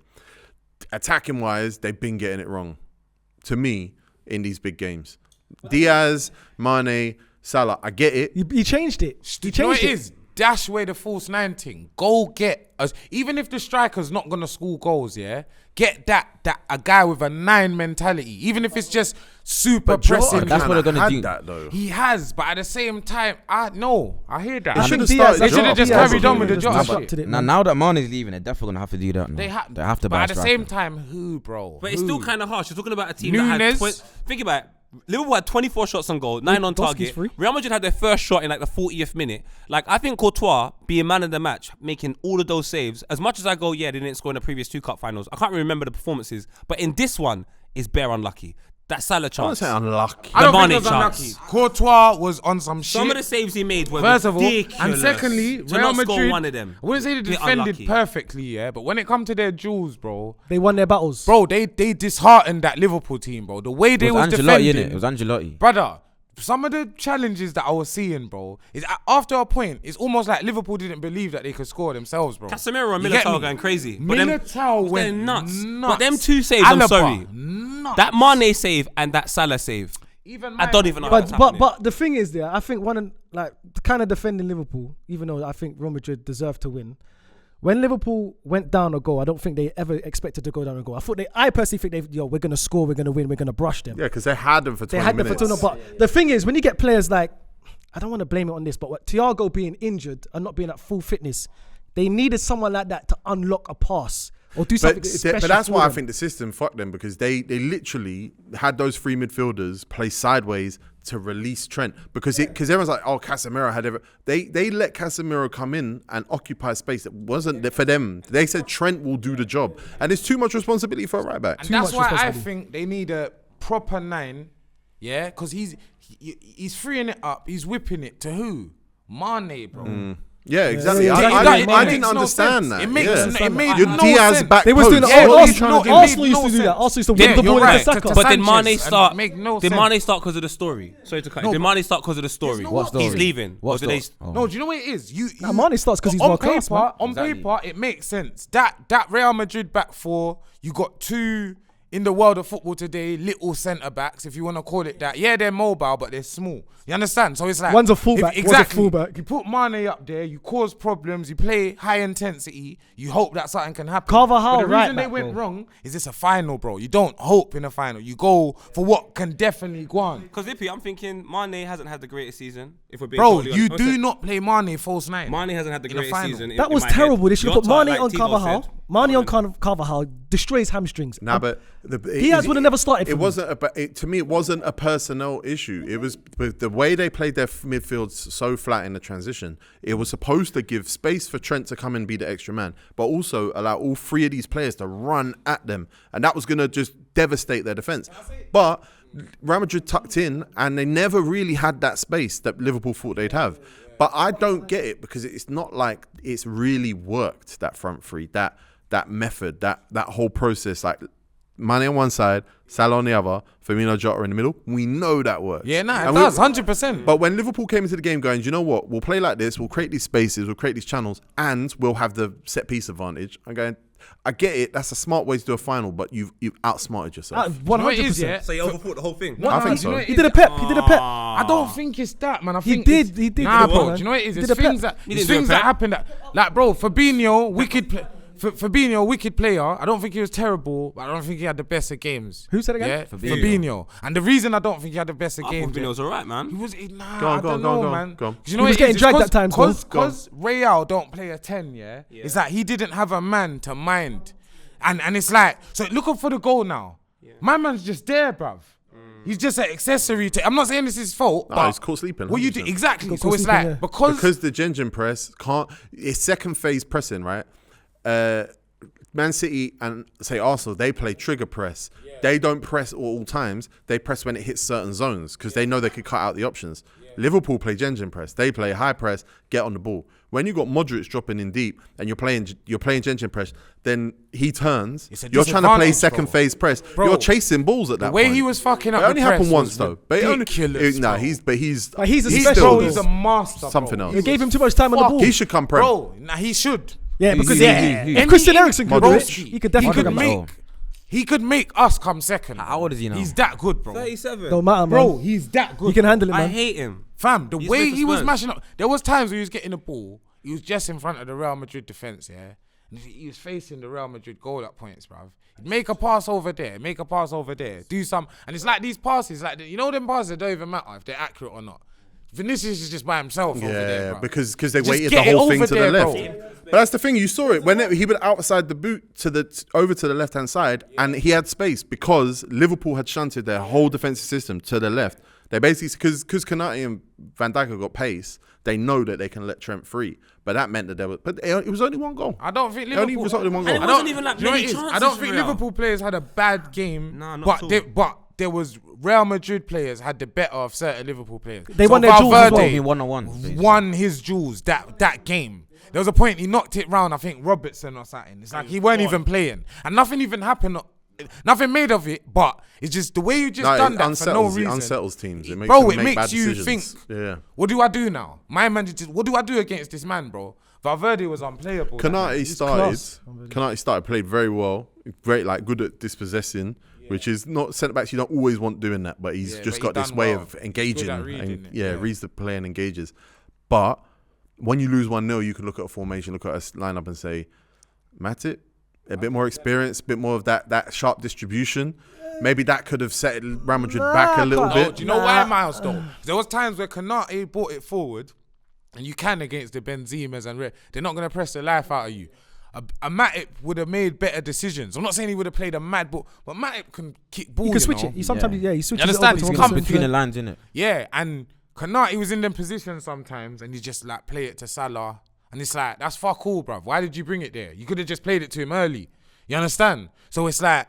Attacking wise, they've been getting it wrong. To me, in these big games, Diaz, Mane, Salah, I get it. He changed it. He You know what changed it it. is? Dash away the false nine thing. Go get us. Even if the striker's not gonna score goals, yeah, get that a guy with a 9 mentality. Even if it's just super pressing. That's what they're gonna do. That, though. He has, but at the same time, I hear that. I should think have Diaz started They should have just Diaz carried on with the just job. disrupted it, man. Now that Mane's leaving, they're definitely gonna have to do that. They now. have, They have to but buy at a the striker. same time, who, bro? But it's Who? still kind of harsh. You're talking about a team that Nunes? had... Think about it. Liverpool had 24 shots on goal, 9 on Lewandowski's target. free. Real Madrid had their first shot in like the 40th minute. Like, I think Courtois, being man of the match, making all of those saves, as much as I go, yeah, they didn't score in the previous 2 cup finals. I can't really remember the performances, but in this one, is bare unlucky. That Salah I wouldn't chance. say unlucky. I don't The think Mane it was unlucky. chance. Courtois was on some shit. Some of the saves he made were First of all, ridiculous. and secondly, to Real not Madrid, score one of them. I wouldn't say they Bit defended unlucky. perfectly, yeah, but when it come to their duels, bro, They won their battles. they disheartened that Liverpool team, bro. The way they It was was Ancelotti, defending, innit? It was Ancelotti. brother. Some of the challenges that I was seeing, bro, is after a point, it's almost like Liverpool didn't believe that they could score themselves, bro. Casemiro and You get Militao me? are going crazy. But Militao them went nuts. nuts. But them 2 saves, I'm Alaba, sorry. nuts. That Mane save and that Salah save. Even I don't even know. But the thing is, there, I think kind of defending Liverpool, even though I think Real Madrid deserved to win. When Liverpool went down a goal, I don't think they ever expected to go down a goal. I personally think we're gonna score, we're gonna win, we're gonna brush them. Yeah, because they had them for 20 They had them minutes. for 2-0. But the thing is, when you get players like, I don't want to blame it on this, but Thiago being injured and not being at full fitness, they needed someone like that to unlock a pass or do something special. But that's for why I them. think the system fucked them because they literally had those 3 midfielders play sideways to release Trent because everyone's like, oh, Casemiro had they let Casemiro come in and occupy space that wasn't for them. They said Trent will do the job, and it's too much responsibility for a right back. And Too that's much why I responsibility. think they need a proper 9, yeah, because he's freeing it up, he's whipping it to who? Mane, bro. Yeah, exactly. Yeah, I exactly. I It didn't makes no understand sense. that. It makes yeah. it made Your no Diaz sense. back They was doing post. Yeah, What are you no, trying no, to it do? made Arsenal used to do sense. that. Arsenal used to Yeah, whip the you're ball right. into Saka. To But did Sanchez Mane and start? make no Did sense. Mane start because of the story? Sorry to cut. No, Did Mane start because of the story? What story? He's leaving. What Or did they? story? Oh. No, do you know what it is? Mane starts 'cause he's on world class, paper, man. on Exactly. paper, it makes sense. That Real Madrid back 4, you got 2 in the world of football today, little centre backs, if you want to call it that. Yeah, they're mobile, but they're small. You understand? So it's like One's a fullback, one's a Exactly. fullback. You put Mane up there, you cause problems, you play high intensity, you hope that something can happen. Carvajal, But the right reason they back, went bro. wrong is it's a final, bro. You don't hope in a final. You go for what can definitely go on. Because Lippy, I'm thinking Mane hasn't had the greatest season. If we're being Bro, totally you honest. do not play Mane false 9. Mane hasn't had the in a greatest final. season. That in was my head. terrible. They should have put Jota, Mane like on Tebow Carvajal. said. Mane on Carvajal destroys hamstrings. Nah, but Diaz would have never started. It for me. wasn't. To me, it wasn't a personnel issue. It was the way they played their midfields so flat in the transition. It was supposed to give space for Trent to come and be the extra man, but also allow all 3 of these players to run at them, and that was going to just devastate their defense. But Real Madrid tucked in, and they never really had that space that Liverpool thought they'd have. But I don't get it because it's not like it's really worked, that front 3, that method, that whole process. Like Mane on one side, Salah on the other, Firmino, Jota in the middle. We know that works. Yeah, nah, it And does, 100%. But when Liverpool came into the game going, do you know what? We'll play like this. We'll create these spaces. We'll create these channels, and we'll have the set piece advantage. I'm going. I get it. That's a smart way to do a final, but you've outsmarted yourself. 100%. So you overthought the whole thing. I think so. He did a pep. He did a pep. I don't think it's that, man. I He think did. He did. Nah, do the bro. pep, Do you know what it is? He There's did a things pep. that He didn't do a things that pep. happen that, like, bro, Fabinho, Fabinho, wicked player. I don't think he was terrible, but I don't think he had the best of games. Who said it again? Yeah, Fabinho. Fabinho. And the reason I don't think he had the best of I games, thought Fabinho was alright, man. he was Go on, I go on, don't go on, know, go on, man. go on. 'Cause you know He was what it getting is? dragged It's at times, though. Because Real don't play a 10, yeah. It's like he didn't have a man to mind, and it's like, so looking for the goal now. My man's just there, bruv. He's just an accessory to. I'm not saying this is his fault, No, but he's caught sleeping. what you do 100%. exactly. Got So caught it's sleeping, like yeah. because the Gengen press can't. It's second phase pressing, right? Man City and say Arsenal, they play trigger press. They don't press at all times. They press when it hits certain zones because they know they could cut out the options. Liverpool play Gengen press. They play high press, get on the ball. When you got Modric dropping in deep and you're playing Gengen press, then he turns. It's a You're trying to play disadvantage, second bro. phase press. Bro, You're chasing balls at that the way point. he was fucking up It only the press happened once was though. But it only, ridiculous, nah, bro. he's He's a he's special. still Bro, he's a master. something bro. else. They gave him too much time on the ball. He should come prem. Bro, nah, he should. Yeah, because He- if Christian Eriksen could do it, Modric. he could definitely could come back. He could make us come second. How old is he now? He's that good, bro. 37. Don't matter, man. Bro, he's that good. He can handle it, I man. hate him. Fam, the He's way with the he was Spurs. mashing up. There was times where he was getting the ball. He was just in front of the Real Madrid defense, yeah. And he was facing the Real Madrid goal at points, bruv. He'd make a pass over there, do some. And it's like these passes, like, you know them passes that don't even matter if they're accurate or not. Vinicius is just by himself over there, Yeah, bruv. because they Just weighted the get it whole thing over to the there, left. bro. But that's the thing, you saw it when he went outside the boot to over to the left hand side, and he had space because Liverpool had shunted their whole defensive system to the left. They basically because Konate and Van Dijk have got pace, they know that they can let Trent free. But that meant that it was only one goal. I don't think It only Liverpool. resulted in one And goal. it wasn't even like Do you know many what it is? chances I don't for think Real. Liverpool players had a bad game. Nah, not at all. but there was Real Madrid players had the better of certain Liverpool players. They won their jewels as well. I mean, 1-on-1. Won his jewels that game. There was a point he knocked it round, I think Robertson or something. It's like he weren't even playing. And nothing even happened. Nothing made of it, but it's just the way you just done that for no It reason. unsettles teams. It makes Bro, them it make makes bad you decisions. think, Yeah. what do I do now? My manager, what do I do against this man, bro? Valverde was unplayable. Konate class. started, played very well, very good at dispossessing, which is not centre backs. You don't always want doing that, but he's Yeah, just but got he's this done way well. of He's engaging. good at reading it, yeah. Reads the play and engages. But when you lose 1-0, you can look at a formation, look at a lineup, and say, Matip, a bit more experience, a bit more of that sharp distribution. Maybe that could have set Real Madrid back a little No, bit. do you know why, Miles, though? There was times where Konate brought it forward, and you can against the Benzemas and they're not going to press the life out of you. A Matip would have made better decisions. I'm not saying he would have played a mad ball, but Matip can kick ball. He can switch know? it. He sometimes, he switches You it understand? over to He's Robertson. come Between the lines, innit? Yeah, and Konate was in them positions sometimes, and you just like play it to Salah, and it's like, that's fuck all, bruv. Why did you bring it there? You could have just played it to him early. You understand? So it's like,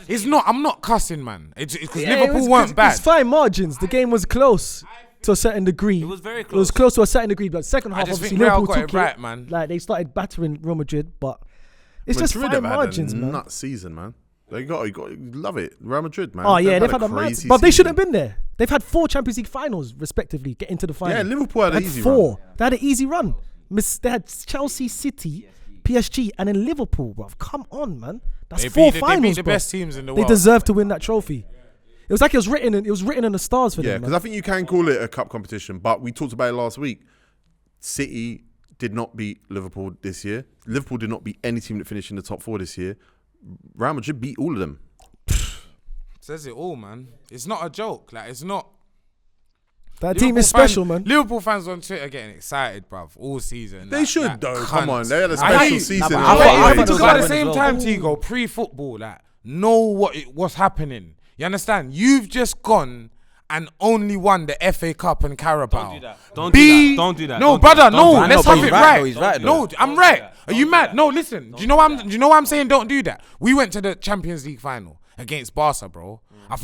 it's not. I'm not cussing, man. It's because Liverpool weren't bad. It's fine margins. The game was close to a certain degree. It was very It was close. close to a certain degree, but second half, just obviously, think Real Liverpool got took it right, man. Like, they started battering Real Madrid, but it's just Madrid fine have had margins, a man. nut season, man. You got love it. Real Madrid, man. Oh yeah, they've had a mad, crazy but they should season. have been there. They've had 4 Champions League finals, respectively, get into the final. Yeah, Liverpool had They an easy 4. run. They had an easy run. They had Chelsea, City, PSG, and then Liverpool, bro. Come on, man. That's They 4 beat finals, the bro. best teams in the They world. deserve to win that trophy. It was like it was written in the stars for Yeah, them. because Man. I think you can call it a cup competition, but we talked about it last week. City did not beat Liverpool this year. Liverpool did not beat any team that finished in the top 4 this year. Real Madrid beat all of them. Says it all, man. It's not a joke. Like, it's not. That team Liverpool is special, fans, man. Liverpool fans on Twitter getting excited, bruv, all season. They like, should, like though. cunts. Come on. They had a I special hate- season. Nah, in but a lot I of thought- ways. Because I at the thought- same as time, well. Tigo, pre-football, like, know what's happening. You understand? You've just gone and only won the FA Cup and Carabao. Don't do that. Don't B- do that. Don't do that. No, Don't do brother, that. no. Don't do that. Let's No, but have he's it right, right. though, he's right, No, though. I'm right. Are you mad? No, listen. Do you know why I'm saying don't do that? We went to the Champions League final against Barca, bro. I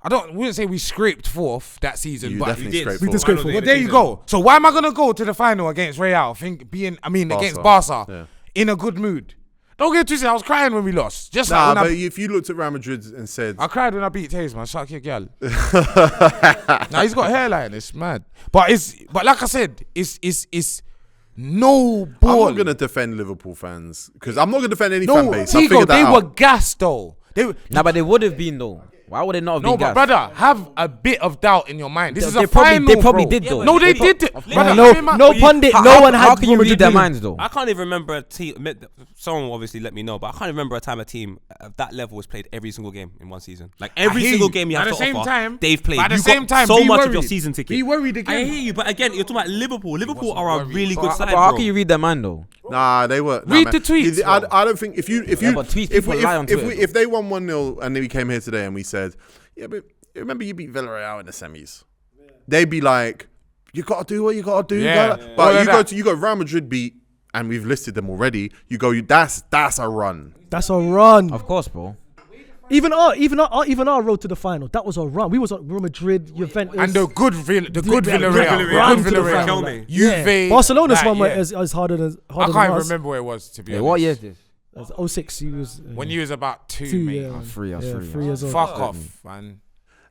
wouldn't say we scraped 4th that season, You but definitely did. scraped We forward. did scrape forward. well, there you go. So why am I gonna go to the final against Real? Against Barca, Yeah. in a good mood. Don't get twisted. I was crying when we lost. Just Nah, like but when if you looked at Real Madrid and said, I cried when I beat Taze, man. Shut your girl. Now he's got hairline. It's mad. But like I said, it's No I'm ball. not gonna defend Liverpool fans because I'm not gonna defend any No, fan base. I Tigo, figured that they out. were gassed though. Nah, but they would have been though. Why would they not have No, been but gassed? brother, have a bit of doubt in your mind. This is They a probably- final, they probably bro. did, though. No, they They did. pro- Brother, No, I mean, no pundit, no one had. How can you Real read their Madrid minds though? I can't even remember a team. Someone will obviously let me know, but I can't remember a time a team of that level was played every single game in one season. Like every I hear single you. game you At have the to same offer, time- they've played. but at the You same got time, so be much of your worried. season ticket. Be worried again. I hear you, but again, you're talking about Liverpool. Liverpool are a worried. really good But side, how bro. can you read their mind though? Nah, they were. Read nah, the man. tweets, I don't think if you Yeah, but tweets people lie on Twitter, if they won 1-0 and then we came here today and we said, yeah, but remember you beat Villarreal in the semis, they'd be like, you gotta do what you gotta do. Yeah. But All of you that. go Real Madrid beat, and we've listed them already. You go, that's a run. That's a run. Of course, bro. Even our road to the final, that was a run. We was at Real Madrid, Juventus, And the good Run to Villarreal. the final, Kill like, me. Juve. Barcelona's like, one yeah. as harder than I harder can't than even us. remember where it was, to be Yeah, honest. what year is this? That's 06, he was When you was about two, two, mate. yeah. Three, I was Yeah, three. 3 years old. Fuck off, man.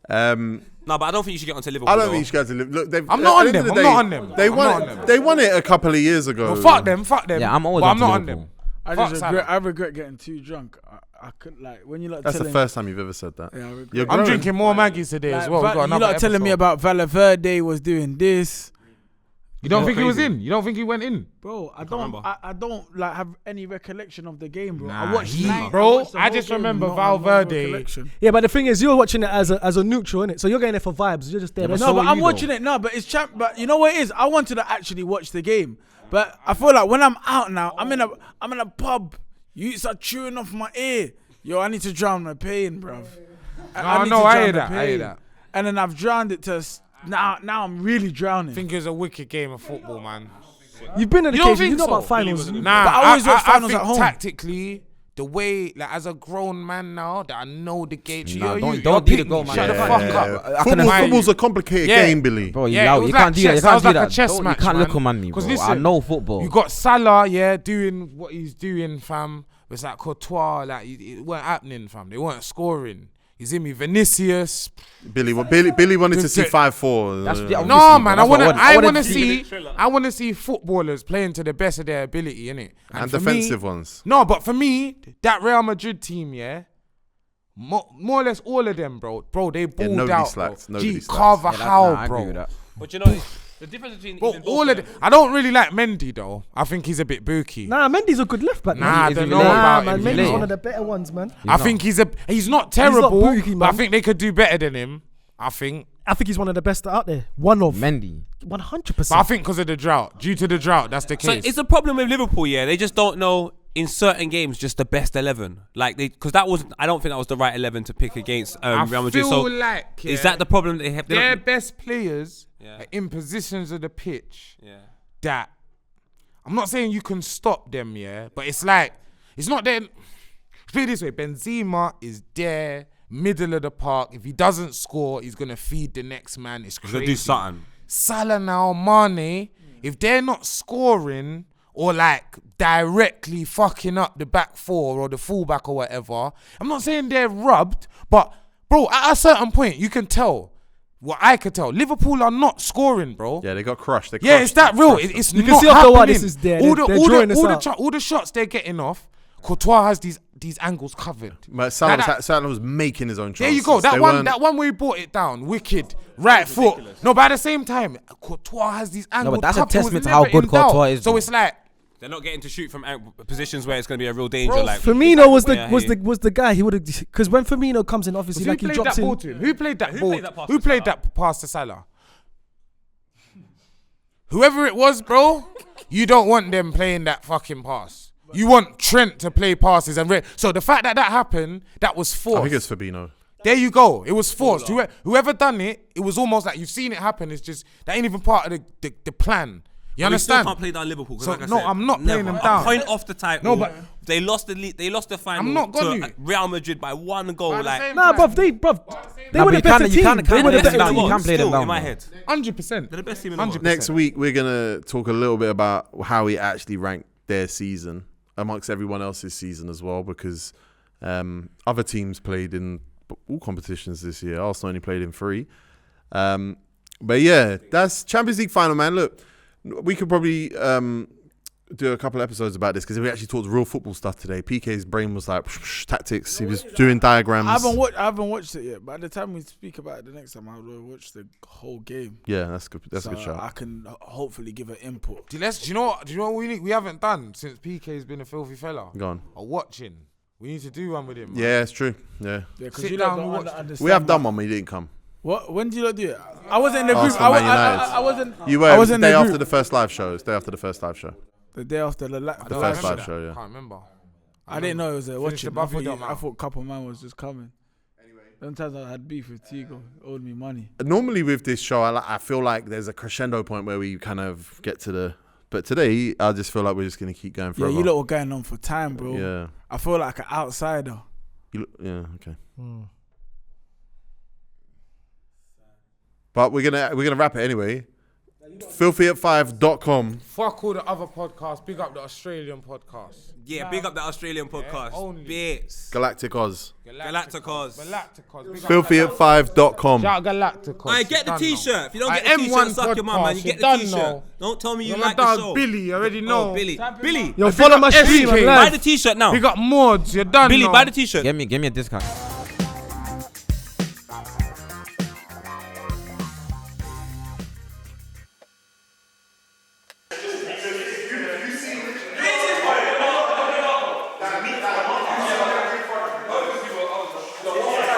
No, but I don't think you should get onto Liverpool. I don't though. think you guys look. I'm not on at the end them. of I'm the not day, on them. They I'm won. not on them. They won it a couple of years ago. Well, fuck them. Yeah, I'm always But up I'm to not on Liverpool. them. I Fuck I regret getting too drunk. I couldn't like when you like That's the telling. first time you've ever said that. Yeah, I regret. You're I'm growing. drinking more Maggies today as well. We got you another lot telling me episode. about Valverde was doing this, You don't think he was crazy. in? You don't think he went in? bro. I remember. don't like have any recollection of the game, bro. Nah, I watched, he- like, bro, watched the I whole just game, remember not- Valverde. no recollection. Yeah, but the thing is, you're watching it as a neutral, innit? So you're getting there for vibes. You're just there. Yeah, but No, so but are I'm you, watching though. it. No, but it's champ. But you know what it is? I wanted to actually watch the game, but I feel like when I'm out now, I'm in a pub. You start chewing off my ear. Yo, I need to drown my pain, bruv. No, need no, to I drown hear the that. I hear pain. that. And then I've drowned it to now. Now I'm really drowning. I think it was a wicked game of football, man. You've been on You don't occasion. You think know about so? finals. Nah, But I always watch finals think at home. Tactically, the way, like, as a grown man now, that I know the game. Nah, You're don't pick do the me. goal, man. Shut the Yeah, fuck yeah, up. yeah. I can- Football's a complicated Yeah. game, Billy. Bro, you Yeah, it was you like can't do that. You chess. That can't was do like a that. chess You match, can't man. look on me, bro. 'Cause I listen, know football. You got Salah, yeah, doing what he's doing, fam. It's like Courtois, like it weren't happening, fam. They weren't scoring. He's in me, Vinicius. Billy wanted to see 5-4. That's the- No, Obviously, man, that's what I wanted want to to see. see footballers playing to the best of their ability, innit? and for defensive me, ones. No, but for me, that Real Madrid team, yeah, more or less all of them, bro, they balled nobody out. slacked, Bro. nobody G, slacked. Carvajal, I agree with bro. that. But you know, the difference between Bro, even all both of them. I don't really like Mendy though. I think he's a bit booky. Nah, Mendy's a good left back. Nah, I Is he don't know related? about man, him. Mendy's you know. one of the better ones, man. I think he's not terrible, booky, but I man. think they could do better than him. I think. I think he's one of the best out there. One of Mendy. 100%. But I think because of the drought, due to the drought, that's the So case. it's a problem with Liverpool, yeah. They just don't know in certain games just the best 11. Like because I don't think that was the right 11 to pick against I Real Madrid. feel So like is that the problem they have? They their don't- best players Yeah. are in positions of the pitch Yeah. that I'm not saying you can stop them, yeah, but it's like it's not there. Put it this way: Benzema is there, middle of the park. If he doesn't score, he's gonna feed the next man. It's He's crazy. gonna do something. Salah now, Mane, if they're not scoring or like directly fucking up the back four or the fullback or whatever, I'm not saying they're rubbed, but bro, at a certain point, you can tell. What I could tell, Liverpool are not scoring, bro. Yeah, they got crushed. Yeah, it's that real. It's You not can see after a while happening. this is there. All They're drawing this out. all the shots they're getting off. Courtois has these angles covered. But That- Salah was making his own chances. There you go. They That weren't- one where he brought it down, wicked. Right foot. No, but at the same time, Courtois has these angles. but that's a covered. It was testament to how never good in doubt. Courtois is, So though. it's like, They're not getting to shoot from positions where it's gonna be a real danger. Bro, like Firmino was the Yeah, was yeah. the was the guy. He would have, because when Firmino comes in, obviously who like he played drops that ball in. to him? Who played that Who ball? played that pass Who to played Salah? that pass to Salah? Whoever it was, bro, you don't want them playing that fucking pass. You want Trent to play passes and so the fact that happened, that was I forced. think it's Fabinho. There you go. It was forced. Whoever done it, it was almost like you've seen it happen. It's just that ain't even part of the plan. You We still understand? can't play down Liverpool. 'cause So, like I no, said, I'm not playing never. them down. A point off the title. No, but- they lost the league. They lost the final. I'm not to gonna. Real Madrid by one goal. At the Like same Nah, time. bruv, they Nah, were but the you better can't- team. you can't- They were the them better down. team. You can't play them Still, down, in my bro. head. 100%. They're the best team in the world. Next week, we're going to talk a little bit about how we actually ranked their season amongst everyone else's season as well, because other teams played in all competitions this year. Arsenal only played in 3. But yeah, that's Champions League final, man. Look, We could probably do a couple episodes about this because we actually talked real football stuff today. PK's brain was like tactics. He was doing diagrams. I haven't watched it yet. By the time we speak about it the next time, I'll watch the whole game. Yeah, that's good. That's a good shout. I can hopefully give an input. Do you know what we haven't done since PK's been a filthy fella? Go on. A watching. We need to do one with him. Man. Yeah, it's true. Yeah. Because Sit you down don't and watch. understand. We have done one, but he didn't come. What? When did you not do it? I wasn't in the group. Arsenal, Man United. I wasn't. You were. I It was wasn't the in day the after group. the first live show. It's the day after the first live show. The day after the first live that. show, yeah. I can't remember. I didn't know it was a watching. above you, don't I matter. thought Couple Man was just coming. Sometimes I had beef with Tigo. Owed me money. Normally with this show, I feel like there's a crescendo point where we kind of get to the. But today, I just feel like we're just gonna keep going forever. Yeah, you lot were going on for time, bro. Yeah. I feel like an outsider. Yeah. Okay. But we're gonna wrap it anyway. FilthyAt5.com. Fuck all the other podcasts. Big up the Australian podcast. Yeah, big up the Australian podcast. only. Bits. Galactic Oz. Galacticos. FilthyAt5.com. Shout Galacticos. Alright, get the Done t-shirt. If you don't Alright, get the t-shirt, M1 suck your mum, man. You podcast, get you the done t-shirt. know. Don't tell me you You're like my the dog show. Billy, you already know. Oh, Billy. Yo, follow my stream, I'm SK. Buy live. the t-shirt now. We got mods, you done Billy, know. buy the t-shirt. Give me a discount.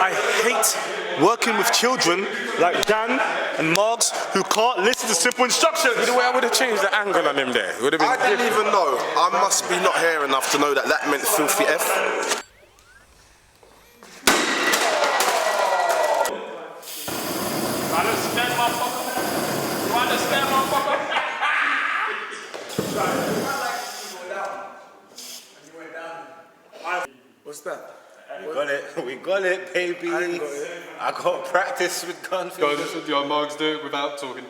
I hate working with children like Dan and Margs who can't listen to simple instructions. The way I would have changed the angle on him there. It would have been I didn't even know. I must be not here enough to know that that meant filthy F. What's that? We got it, baby. I got practice with gunfish. Your Margs do it without talking.